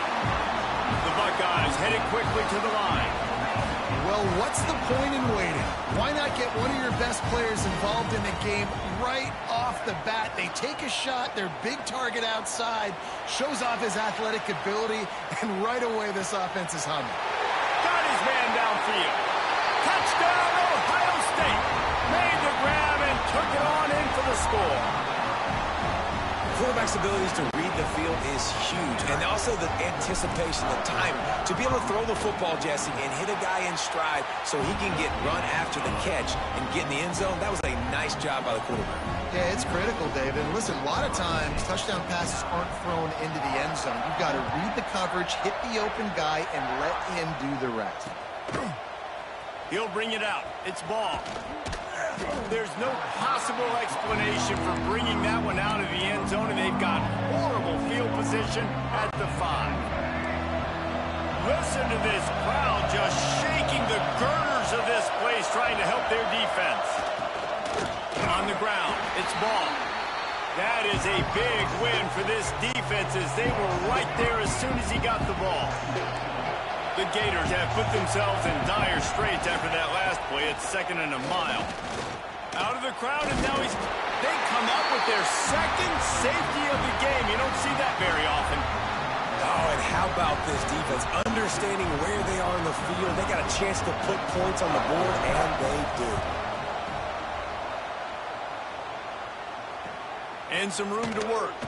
The Buckeyes headed quickly to the line. Well, what's the point in waiting? Why not get one of your best players involved in the game right off the bat? They take a shot, their big target outside, shows off his athletic ability, and right away this offense is humming. Got his man downfield. Touchdown, Ohio State. Made the grab and took it on in for the score. Quarterback's abilities to read the field is huge, and also the anticipation, the time to be able to throw the football, Jesse, and hit a guy in stride so he can get run after the catch and get in the end zone. That was a nice job by the quarterback. Yeah, it's critical, David. Listen, a lot of times touchdown passes aren't thrown into the end zone. You've got to read the coverage, hit the open guy, and let him do the rest. He'll bring it out. It's ball. There's no possible explanation for bringing that one out of the end zone, and they've got horrible field position at the 5. Listen to this crowd just shaking the girders of this place, trying to help their defense. On the ground, it's ball. That is a big win for this defense as they were right there as soon as he got the ball. The Gators have put themselves in dire straits after that last play. It's 2nd and a mile. Out of the crowd, and now they come up with their second safety of the game. You don't see that very often. Oh, and how about this defense? Understanding where they are in the field. They got a chance to put points on the board, and they did. And some room to work.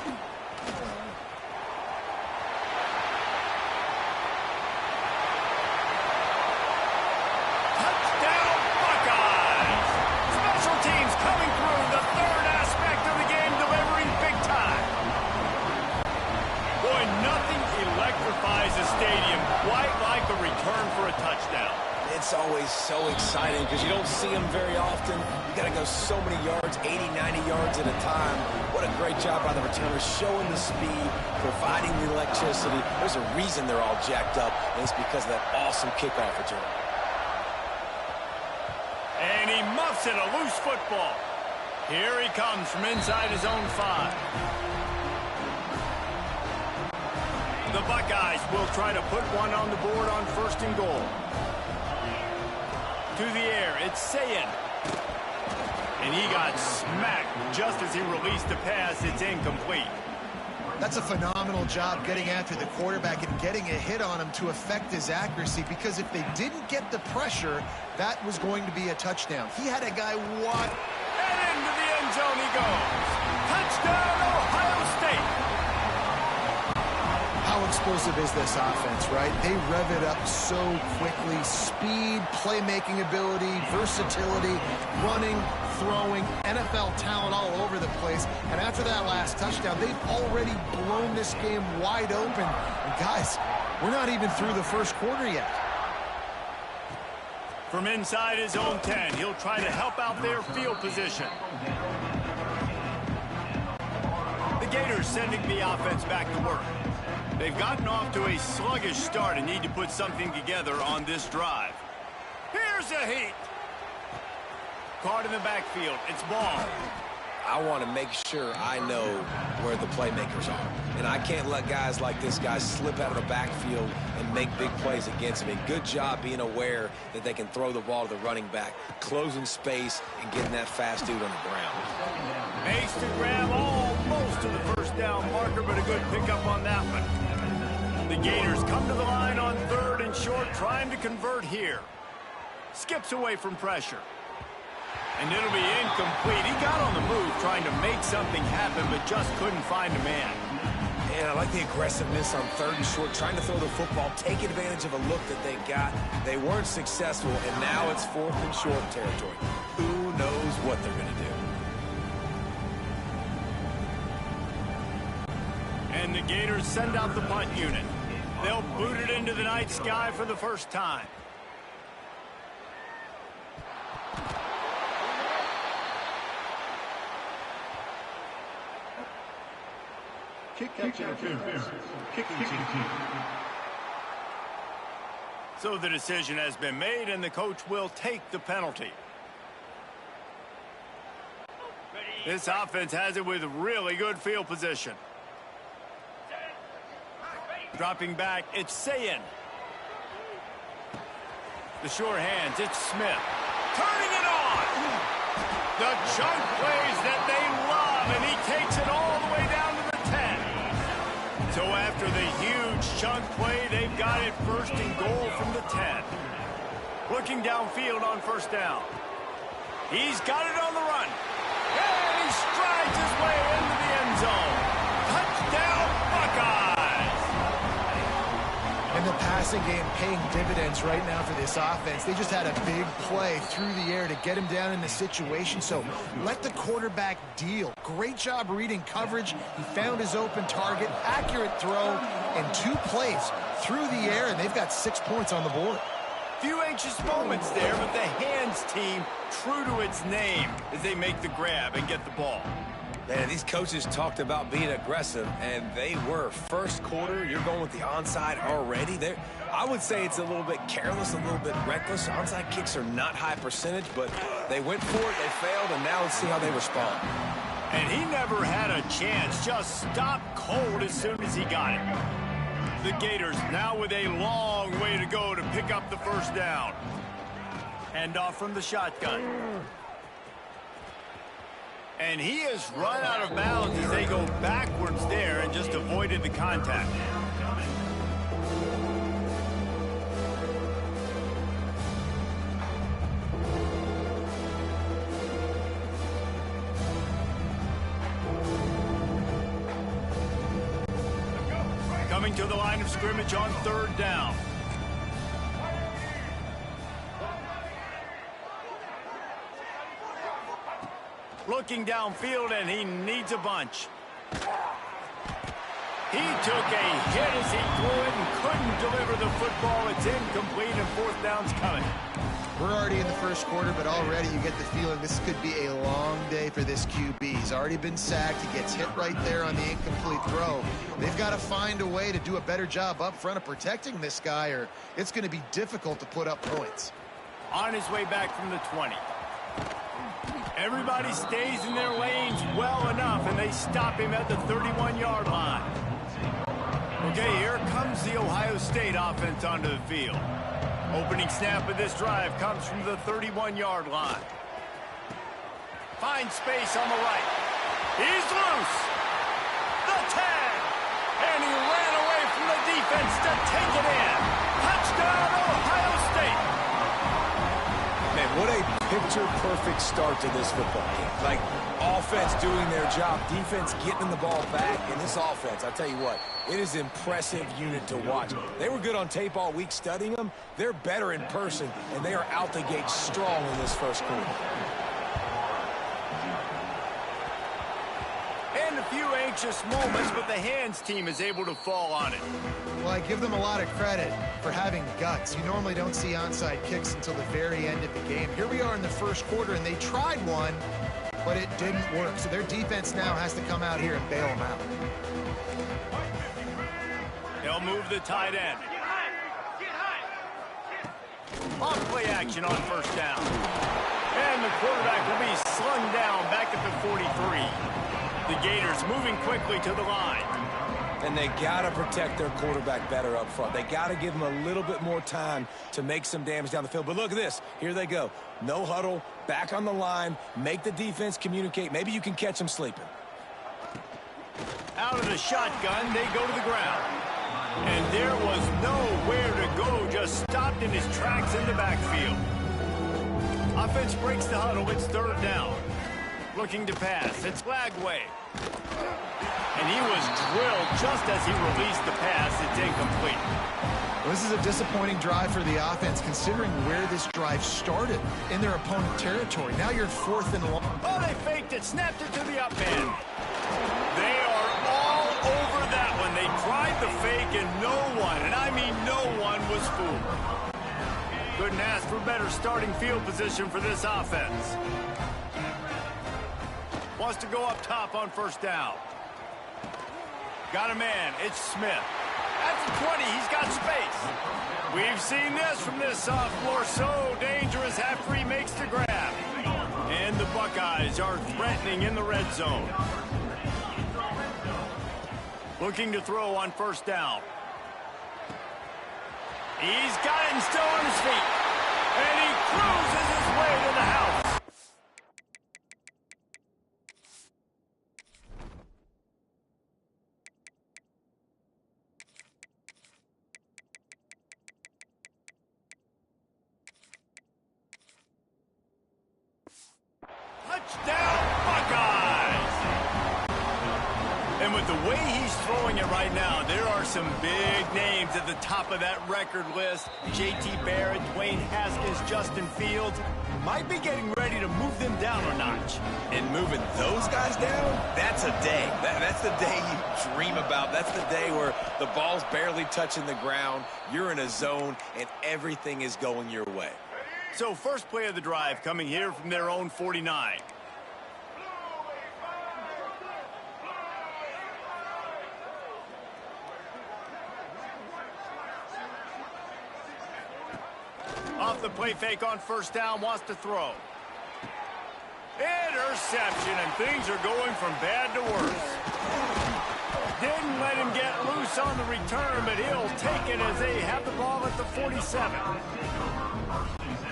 Stadium quite like a return for a touchdown. It's always so exciting because you don't see them very often. You got to go so many yards, 80, 90 yards at a time. What a great job by the returners, showing the speed, providing the electricity. There's a reason they're all jacked up, and it's because of that awesome kickoff return. And he muffs it, a loose football. Here he comes from inside his own 5. The Buckeyes will try to put one on the board on 1st and goal. To the air, it's Sayin. And he got smacked just as he released the pass. It's incomplete. That's a phenomenal job getting after the quarterback and getting a hit on him to affect his accuracy, because if they didn't get the pressure, that was going to be a touchdown. He had a guy wide. And into the end zone he goes. Touchdown, Ohio State. How explosive is this offense, right? They rev it up so quickly. Speed, playmaking ability, versatility, running, throwing, NFL talent all over the place. And after that last touchdown, they've already blown this game wide open. And guys, we're not even through the first quarter yet. From inside his own 10, he'll try to help out their field position. The Gators sending the offense back to work. They've gotten off to a sluggish start and need to put something together on this drive. Here's a heat. Caught in the backfield. It's ball. I want to make sure I know where the playmakers are. And I can't let guys like this guy slip out of the backfield and make big plays against me. Good job being aware that they can throw the ball to the running back, closing space, and getting that fast dude on the ground. Makes the grab almost to the first down marker, but a good pickup on that one. The Gators come to the line on 3rd and short, trying to convert here. Skips away from pressure. And it'll be incomplete. He got on the move trying to make something happen, but just couldn't find a man. And I like the aggressiveness on 3rd and short, trying to throw the football, take advantage of a look that they got. They weren't successful, and now it's 4th and short territory. Who knows what they're going to do? And the Gators send out the punt unit. They'll boot it into the night sky for the first time. So the decision has been made, and the coach will take the penalty. This offense has it with really good field position. Dropping back, it's Sayin. The short hands, it's Smith. Turning it on! The chunk plays that they love, and he takes it all the way down to the 10. So after the huge chunk play, they've got it 1st and goal from the 10. Looking downfield on 1st down. He's got it on the run. And he strides his way into the end zone. Touchdown, Buckeyes! And the passing game paying dividends right now for this offense. They just had a big play through the air to get him down in the situation. So let the quarterback deal. Great job reading coverage. He found his open target, accurate throw, and 2 plays through the air, and they've got 6 points on the board. Few anxious moments there, but the hands team true to its name as they make the grab and get the ball. Man, these coaches talked about being aggressive, and they were. 1st quarter, you're going with the onside already. I would say it's a little bit careless, a little bit reckless. Onside kicks are not high percentage, but they went for it, they failed, and now let's see how they respond. And he never had a chance, just stopped cold as soon as he got it. The Gators now with a long way to go to pick up the 1st down. Handoff from the shotgun. And he has run out of bounds as they go backwards there and just avoided the contact. Coming to the line of scrimmage on 3rd down. Looking downfield, and he needs a bunch. He took a hit as he threw it and couldn't deliver the football. It's incomplete, and 4th down's coming. We're already in the 1st quarter, but already you get the feeling this could be a long day for this QB. He's already been sacked. He gets hit right there on the incomplete throw. They've got to find a way to do a better job up front of protecting this guy, or it's going to be difficult to put up points. On his way back from the 20. Everybody stays in their lanes well enough, and they stop him at the 31-yard line. Okay, here comes the Ohio State offense onto the field. Opening snap of this drive comes from the 31-yard line. Finds space on the right. He's loose. The tag. And he ran away from the defense to take it in. Touchdown, Ohio State. Man, what a picture-perfect start to this football game. Like, offense doing their job, defense getting the ball back, and this offense, I tell you what, it is an impressive unit to watch. They were good on tape all week studying them. They're better in person, and they are out the gate strong in this first quarter. And a few anxious moments, but the hands team is able to fall on it. Well, I give them a lot of credit for having guts. You normally don't see onside kicks until the very end of the game. Here we are in the first quarter, and they tried one, but it didn't work. So their defense now has to come out here and bail them out. They'll move the tight end. Off play action on first down. And the quarterback will be slung down back at the 43. The Gators moving quickly to the line. And they got to protect their quarterback better up front. They got to give him a little bit more time to make some damage down the field. But look at this. Here they go. No huddle, back on the line, make the defense communicate. Maybe you can catch them sleeping. Out of the shotgun, they go to the ground. And there was nowhere to go, just stopped in his tracks in the backfield. Offense breaks the huddle, it's third down. Looking to pass, it's Lagway. And he was drilled just as he released the pass. It's incomplete. Well, this is a disappointing drive for the offense, considering where this drive started in their opponent territory. Now you're fourth and long. Oh, they faked it, snapped it to the up end. They are all over that one. They tried the fake, and no one, and I mean no one, was fooled. Couldn't ask for better starting field position for this offense. Wants to go up top on first down. Got a man. It's Smith. At the 20, he's got space. We've seen this from this sophomore. So dangerous after he makes the grab. And the Buckeyes are threatening in the red zone. Looking to throw on first down. He's got it and still on his feet. And he cruises his way to the house. Touchdown, Buckeyes! And with the way he's throwing it right now, there are some big names at the top of that record list. J.T. Barrett, Dwayne Haskins, Justin Fields might be getting ready to move them down a notch. And moving those guys down, that's a day. That's the day you dream about. That's the day where the ball's barely touching the ground, you're in a zone, and everything is going your way. So first play of the drive coming here from their own 49. Off the play fake on first down, wants to throw. Interception, and things are going from bad to worse. Didn't let him get loose on the return, but he'll take it as they have the ball at the 47.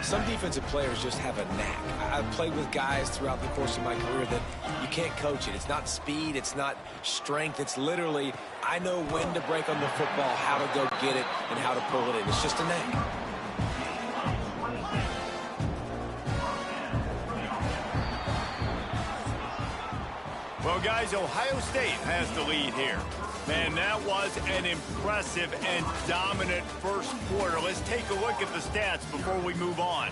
Some defensive players just have a knack. I've played with guys throughout the course of my career that you can't coach it. It's not speed, it's not strength. It's literally, I know when to break on the football, how to go get it, and how to pull it in. It's just a knack. Well, guys, Ohio State has the lead here. Man, that was an impressive and dominant first quarter. Let's take a look at the stats before we move on.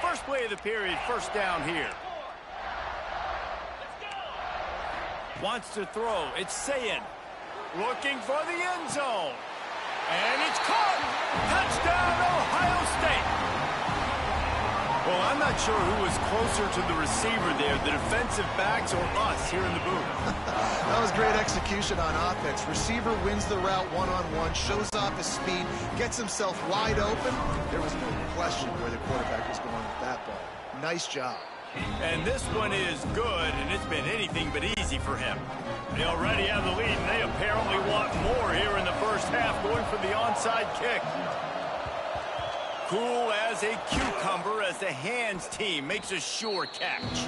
First play of the period, first down here. Wants to throw. It's Sayin. Looking for the end zone. And it's caught! Touchdown, Ohio State! Well, I'm not sure who was closer to the receiver there, the defensive backs or us here in the booth. That was great execution on offense. Receiver wins the route one-on-one, shows off his speed, gets himself wide open. There was no question where the quarterback was going with that ball. Nice job. And this one is good, and it's been anything but easy for him. They already have the lead, and they apparently want more here in the first half, going for the onside kick. Cool as a cucumber as the hands team makes a sure catch.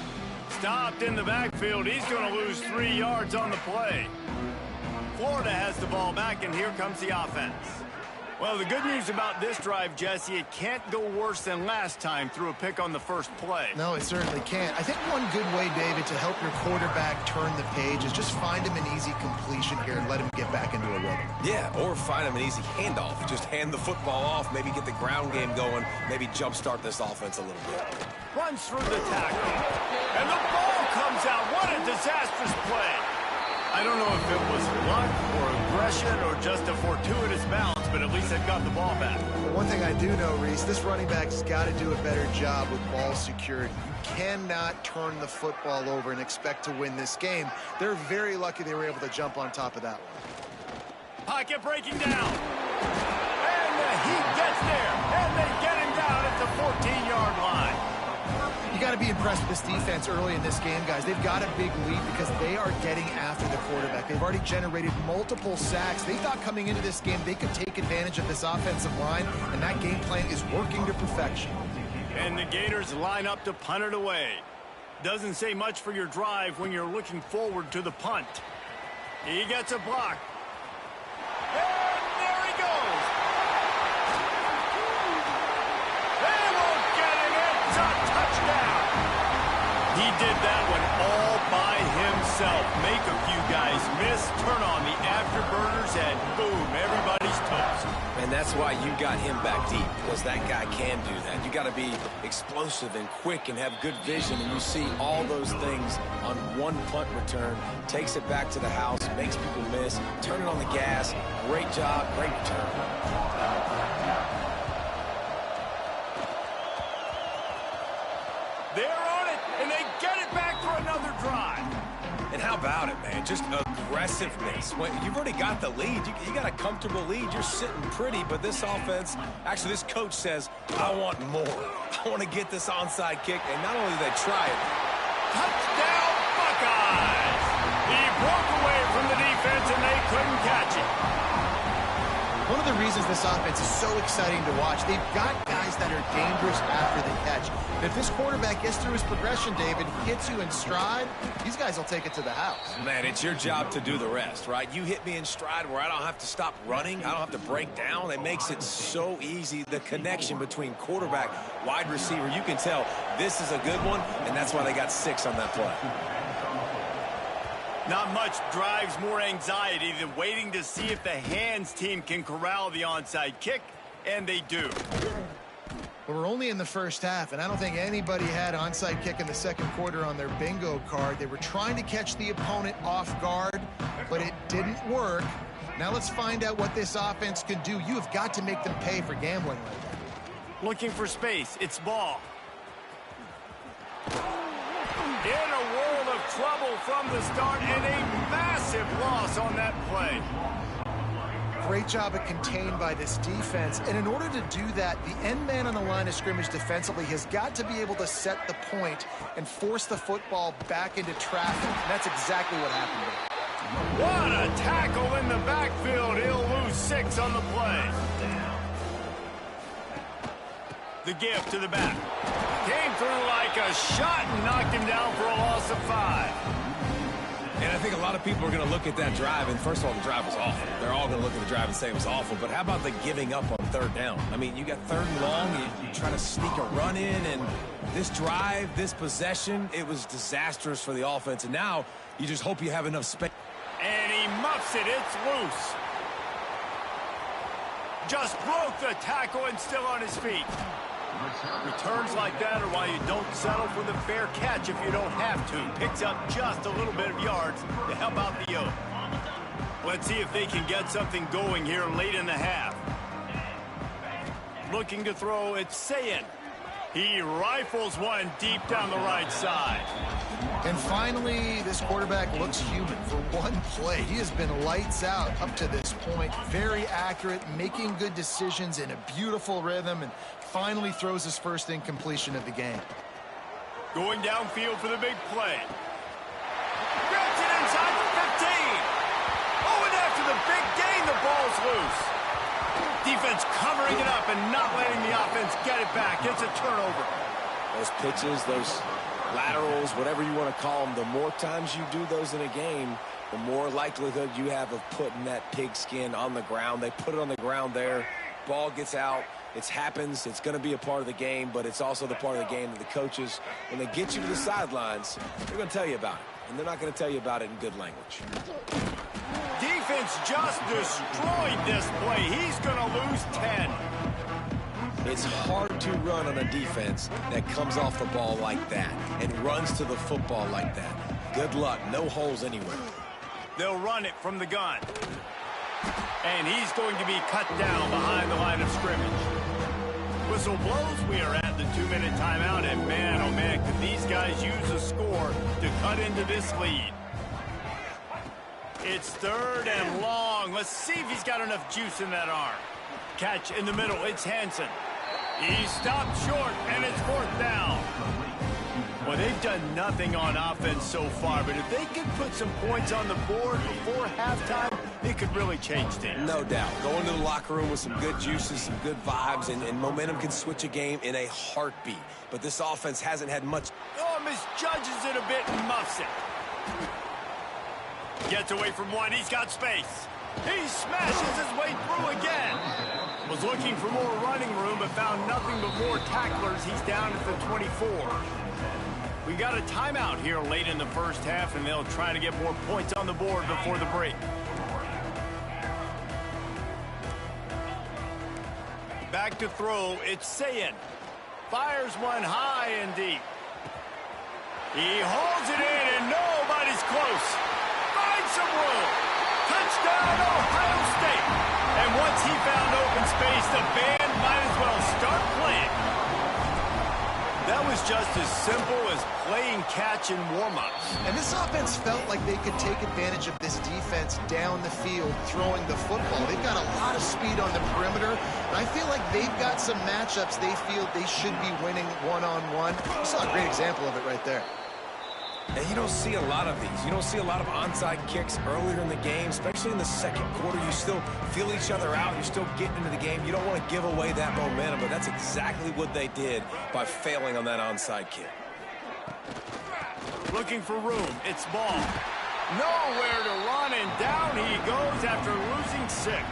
Stopped in the backfield. He's going to lose 3 yards on the play. Florida has the ball back, and here comes the offense. Well, the good news about this drive, Jesse, it can't go worse than last time through a pick on the first play. No, it certainly can't. I think one good way, David, to help your quarterback turn the page is just find him an easy completion here and let him get back into a rhythm. Yeah, or find him an easy handoff. Just hand the football off, maybe get the ground game going, maybe jumpstart this offense a little bit. Runs through the tackle. And the ball comes out. What a disastrous play. I don't know if it was luck or aggression or just a fortuitous bounce, but at least they've got the ball back. One thing I do know, Reese, this running back's got to do a better job with ball security. You cannot turn the football over and expect to win this game. They're very lucky they were able to jump on top of that one. Pocket breaking down. And he gets there. And they get him down at the 14-yard line. You got to be impressed with this defense early in this game, guys. They've got a big lead because they are getting after the quarterback. They've already generated multiple sacks. They thought coming into this game they could take advantage of this offensive line, and that game plan is working to perfection. And the Gators line up to punt it away. Doesn't say much for your drive when you're looking forward to the punt. He gets a block. And there he goes. They won't get him. It's a touchdown. He did that one all by himself. Make a few guys miss, turn on the afterburners, and boom, everybody's toast. And that's why you got him back deep, because that guy can do that. You got to be explosive and quick and have good vision, and you see all those things on one punt return. Takes it back to the house, makes people miss, turn it on the gas. Great job, great return. They're on it, and they get it back for another drive. And how about it, man? Just aggressiveness. When you've already got the lead. You got a comfortable lead. You're sitting pretty, but this offense, actually this coach says, I want more. I want to get this onside kick, and not only do they try it. Touchdown, Buckeyes! He broke away from the defense, and they couldn't catch it. One of the reasons this offense is so exciting to watch, they've got guys that are dangerous after the catch. And if this quarterback gets through his progression, David, hits you in stride, these guys will take it to the house. Man, it's your job to do the rest, right? You hit me in stride where I don't have to stop running. I don't have to break down. It makes it so easy. The connection between quarterback, wide receiver, you can tell this is a good one, and that's why they got 6 on that play. Not much drives more anxiety than waiting to see if the hands team can corral the onside kick, and they do. But we're only in the first half, and I don't think anybody had onside kick in the second quarter on their bingo card. They were trying to catch the opponent off guard, but it didn't work. Now let's find out what this offense can do. You have got to make them pay for gambling like that. Looking for space. It's ball. In a world of trouble from the start, and a massive loss on that play. Great job of contained by this defense. And in order to do that, the end man on the line of scrimmage defensively has got to be able to set the point and force the football back into traffic. And that's exactly what happened there. What a tackle in the backfield. He'll lose 6 on the play. The gift to the back. Came through like a shot and knocked him down for a loss of 5. And I think a lot of people are going to look at that drive, and first of all, the drive was awful. They're all going to look at the drive and say it was awful, but how about the giving up on third down? I mean, you got 3rd and long, you try to sneak a run in, and this drive, this possession, it was disastrous for the offense, and now you just hope you have enough space. And he muffs it. It's loose. Just broke the tackle and still on his feet. Returns like that are why you don't settle for the fair catch if you don't have to. Picks up just a little bit of yards to help out the yoke. Let's see if they can get something going here late in the half. Looking to throw, it's Sayin. He rifles one deep down the right side. And finally, this quarterback looks human for one play. He has been lights out up to this point. Very accurate, making good decisions in a beautiful rhythm, and finally throws his first incompletion of the game. Going downfield for the big play. Grabs it inside the 15. Oh, and after the big gain, the ball's loose. Defense covering it up and not letting the offense get it back. It's a turnover. Those pitches, those laterals, whatever you want to call them, the more times you do those in a game, the more likelihood you have of putting that pigskin on the ground. They put it on the ground there. Ball gets out. It happens. It's going to be a part of the game, but it's also the part of the game that the coaches, when they get you to the sidelines, they're going to tell you about it. And they're not going to tell you about it in good language. Defense just destroyed this play. He's going to lose 10. It's hard to run on a defense that comes off the ball like that and runs to the football like that. Good luck. No holes anywhere. They'll run it from the gun. And he's going to be cut down behind the line of scrimmage. Whistle blows. We are at the 2-minute timeout. And man, oh man, could these guys use a score to cut into this lead. It's 3rd and long. Let's see if he's got enough juice in that arm. Catch in the middle. It's Hansen. He stopped short, and it's 4th down. Well, they've done nothing on offense so far, but if they can put some points on the board before halftime, it could really change things. No doubt. Go into the locker room with some good juices, some good vibes, and momentum can switch a game in a heartbeat. But this offense hasn't had much. Oh, misjudges it a bit and muffs it. Gets away from one. He's got space. He smashes his way through again. Was looking for more running room, but found nothing but more tacklers. He's down at the 24. We got a timeout here late in the first half, and they'll try to get more points on the board before the break. Back to throw. It's Sayin. Fires one high and deep. He hauls it in, and nobody's close. Finds some room. Touchdown, Ohio State. And once he found open space, the band might as well start playing. That was just as simple as playing catch in warm-ups. And this offense felt like they could take advantage of this defense down the field, throwing the football. They've got a lot of speed on the perimeter, and I feel like they've got some matchups they feel they should be winning one-on-one. You saw a great example of it right there. And you don't see a lot of these. You don't see a lot of onside kicks earlier in the game, especially in the second quarter. You still feel each other out. You're still getting into the game. You don't want to give away that momentum, but that's exactly what they did by failing on that onside kick. Looking for room. It's ball. Nowhere to run, and down he goes after losing 6.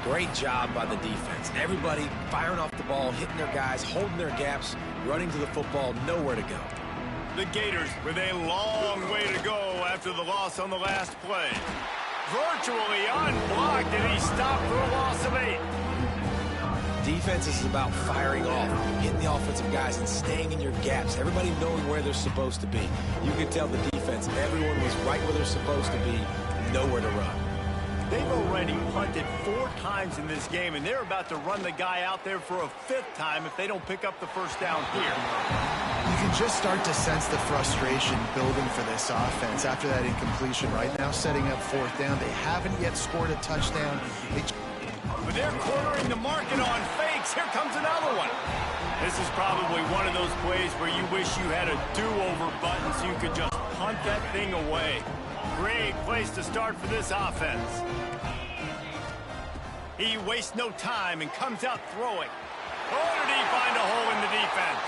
Great job by the defense. Everybody firing off the ball, hitting their guys, holding their gaps, running to the football, nowhere to go. The Gators with a long way to go after the loss on the last play. Virtually unblocked, and he stopped for a loss of 8. Defense is about firing off, hitting the offensive guys, and staying in your gaps. Everybody knowing where they're supposed to be. You could tell the defense, everyone was right where they're supposed to be, nowhere to run. They've already punted 4 times in this game, and they're about to run the guy out there for a 5th time if they don't pick up the first down here. You can just start to sense the frustration building for this offense after that incompletion. Right now, setting up 4th down. They haven't yet scored a touchdown. But they're cornering the market on fakes. Here comes another one. This is probably one of those plays where you wish you had a do-over button so you could just punt that thing away. Great place to start for this offense. He wastes no time and comes out throwing. Oh, did he find a hole in the defense?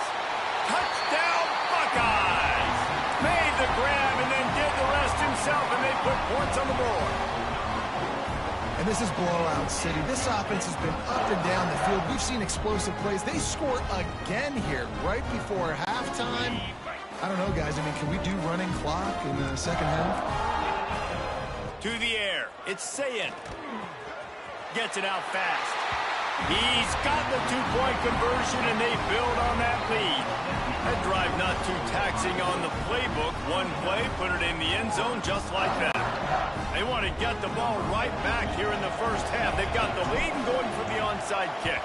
Touchdown, Buckeyes! Made the grab and then did the rest himself, and they put points on the board. And this is blowout city. This offense has been up and down the field. We've seen explosive plays. They score again here right before halftime. I don't know, guys. I mean, can we do running clock in the second half? To the air. It's Sayin. Gets it out fast. He's got the 2-point conversion, and they build on that lead. That drive not too taxing on the playbook. One play, put it in the end zone just like that. They want to get the ball right back here in the first half. They've got the lead and going for the onside kick.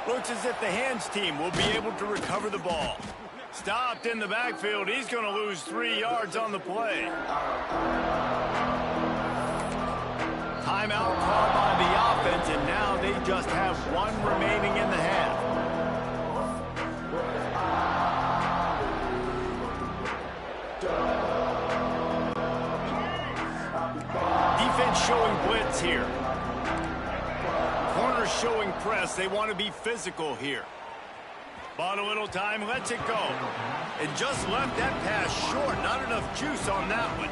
Looks as if the hands team will be able to recover the ball. Stopped in the backfield. He's going to lose 3 yards on the play. Timeout called by the offense, and now they just have 1 remaining in the half. Defense showing blitz here. Corners showing press. They want to be physical here. Bought a little time, lets it go. And just left that pass short. Not enough juice on that one.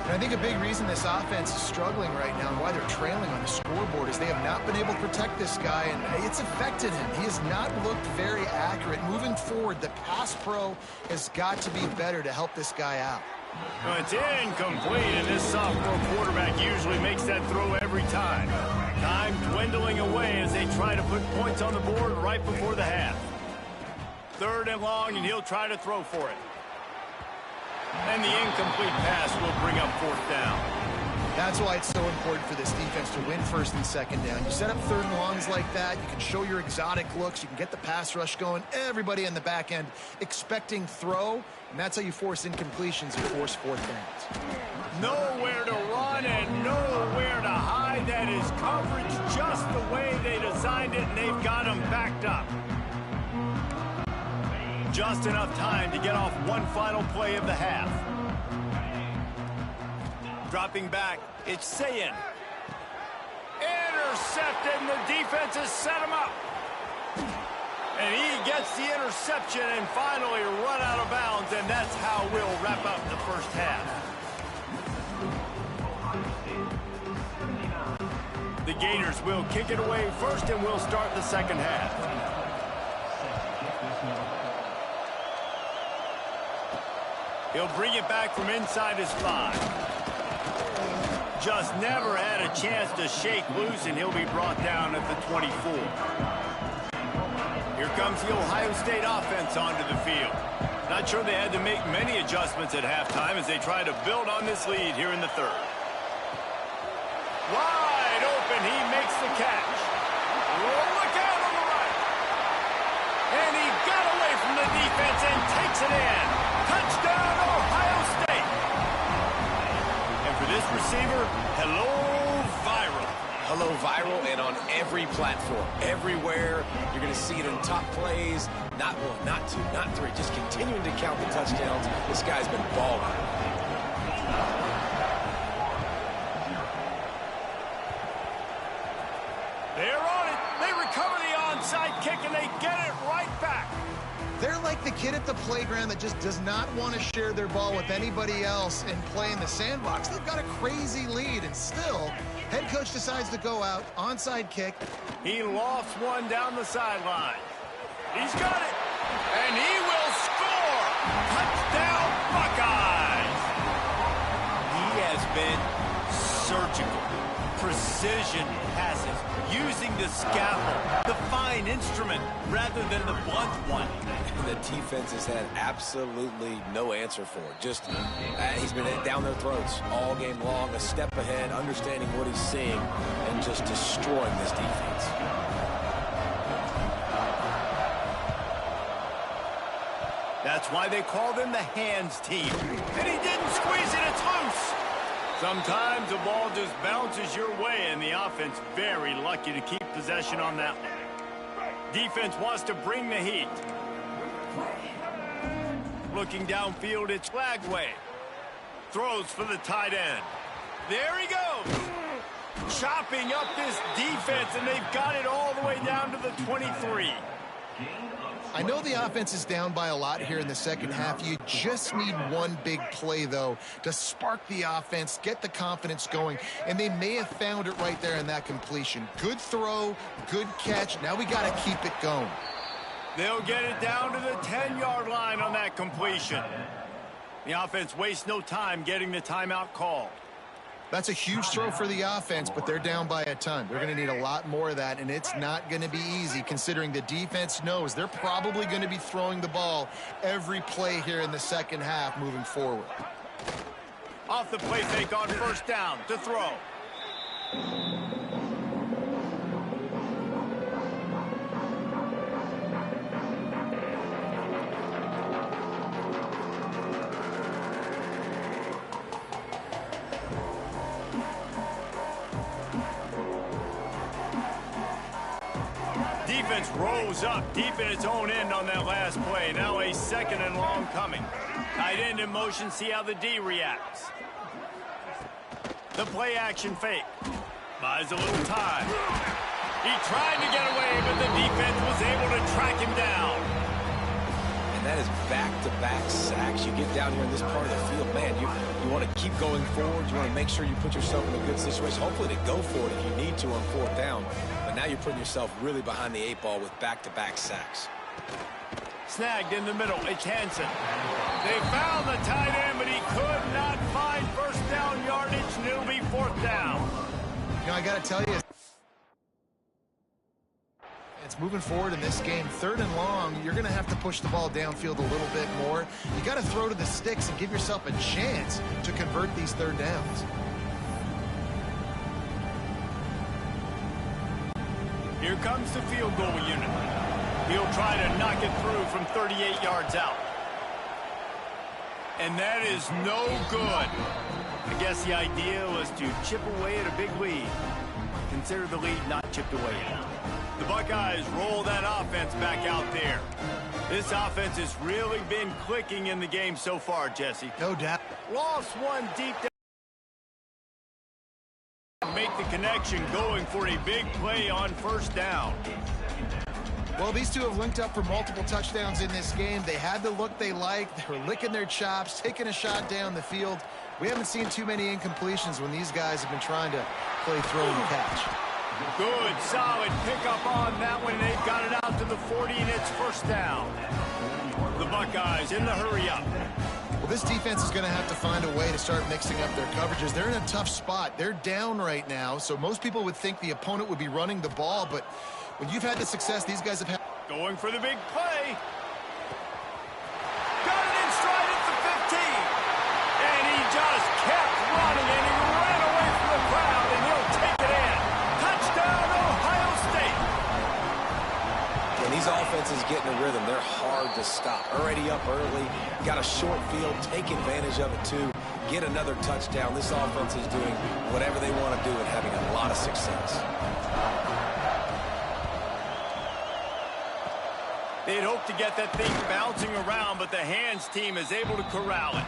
And I think a big reason this offense is struggling right now and why they're trailing on the scoreboard is they have not been able to protect this guy, and it's affected him. He has not looked very accurate. Moving forward, the pass pro has got to be better to help this guy out. Well, it's incomplete, and this sophomore quarterback usually makes that throw every time. Time dwindling away as they try to put points on the board right before the half. 3rd and long, and he'll try to throw for it. And the incomplete pass will bring up 4th down. That's why it's so important for this defense to win 1st and 2nd down. You set up 3rd and longs like that, you can show your exotic looks, you can get the pass rush going, everybody in the back end expecting throw, and that's how you force incompletions and force 4th downs. Nowhere to run and nowhere to hide. That is coverage just the way they designed it, and they've got him backed up. Just enough time to get off one final play of the half. Dropping back, it's Sayin. Intercepted, and the defense has set him up. And he gets the interception and finally run out of bounds, and that's how we'll wrap up the first half. The Gators will kick it away first, and we'll start the second half. He'll bring it back from inside his 5. Just never had a chance to shake loose, and he'll be brought down at the 24. Here comes the Ohio State offense onto the field. Not sure they had to make many adjustments at halftime as they try to build on this lead here in the 3rd. Wide open, he makes the catch. Look out on the right. And he got away from the defense and takes it in. Touchdown, Ohio State. And for this receiver, hello, viral. Hello, viral, and on every platform, everywhere. You're going to see it in top plays. Not 1, not 2, not 3. Just continuing to count the touchdowns. This guy's been balling. They're on it. They recover the onside kick, and they get it right back. They're like the kid at the playground that just does not want to share their ball with anybody else and play in the sandbox. They've got a crazy lead, and still, head coach decides to go out, onside kick. He lofts one down the sideline. He's got it, and he will score. Touchdown, Buckeyes. He has been surgical, precision passes, using the scalpel, the fine instrument, rather than the blunt one. The defense has had absolutely no answer for it. Just, he's been down their throats all game long, a step ahead, understanding what he's seeing, and just destroying this defense. That's why they call them the hands team. And he didn't squeeze it, it's loose. Sometimes the ball just bounces your way, and the offense very lucky to keep possession on that one. Defense wants to bring the heat. Looking downfield, it's Flagway. Throws for the tight end. There he goes. Chopping up this defense, and they've got it all the way down to the 23. I know the offense is down by a lot here in the second half. You just need one big play, though, to spark the offense, get the confidence going, and they may have found it right there in that completion. Good throw, good catch. Now we got to keep it going. They'll get it down to the 10-yard line on that completion. The offense wastes no time getting the timeout called. That's a huge throw for the offense, but they're down by a ton. They're going to need a lot more of that, and it's not going to be easy considering the defense knows they're probably going to be throwing the ball every play here in the second half moving forward. Off the play fake on 1st down to throw. defense rose up deep in its own end on that last play. Now a 2nd and long coming. Tight end in motion, see how the D reacts. The play action fake. Buys a little time. He tried to get away, but the defense was able to track him down. And that is back-to-back sacks. You get down here in this part of the field, man, you want to keep going forward. You want to make sure you put yourself in a good situation, hopefully to go for it if you need to on 4th down. But now you're putting yourself really behind the 8 ball with back-to-back sacks. Snagged in the middle. It's Hansen. They found the tight end, but he could not find 1st down yardage. And it'll be 4th down. You know, I got to tell you, it's moving forward in this game. 3rd and long, you're going to have to push the ball downfield a little bit more. You got to throw to the sticks and give yourself a chance to convert these 3rd downs. Here comes the field goal unit. He'll try to knock it through from 38 yards out. And that is no good. I guess the idea was to chip away at a big lead. Consider the lead not chipped away yet. The Buckeyes roll that offense back out there. This offense has really been clicking in the game so far, Jesse. No doubt. Lost one deep down. Make the connection going for a big play on 1st down. Well, these two have linked up for multiple touchdowns in this game. They had the look they liked. They were licking their chops, taking a shot down the field. We haven't seen too many incompletions when these guys have been trying to play throw and catch. Good, solid pickup on that one. They've got it out to the 40, and it's 1st down. The Buckeyes in the hurry-up. Well, this defense is going to have to find a way to start mixing up their coverages. They're in a tough spot. They're down right now, so most people would think the opponent would be running the ball, but when you've had the success these guys have had. Going for the big play. Got it in stride at the 15. And he just kept running, and he ran away from the crowd, and he'll take it in. Touchdown, Ohio State. When these offenses get in a rhythm, they're hard to stop. Already up early, got a short field, take advantage of it too, get another touchdown. This offense is doing whatever they want to do and having a lot of success. They'd hoped to get that thing bouncing around, but the hands team is able to corral it.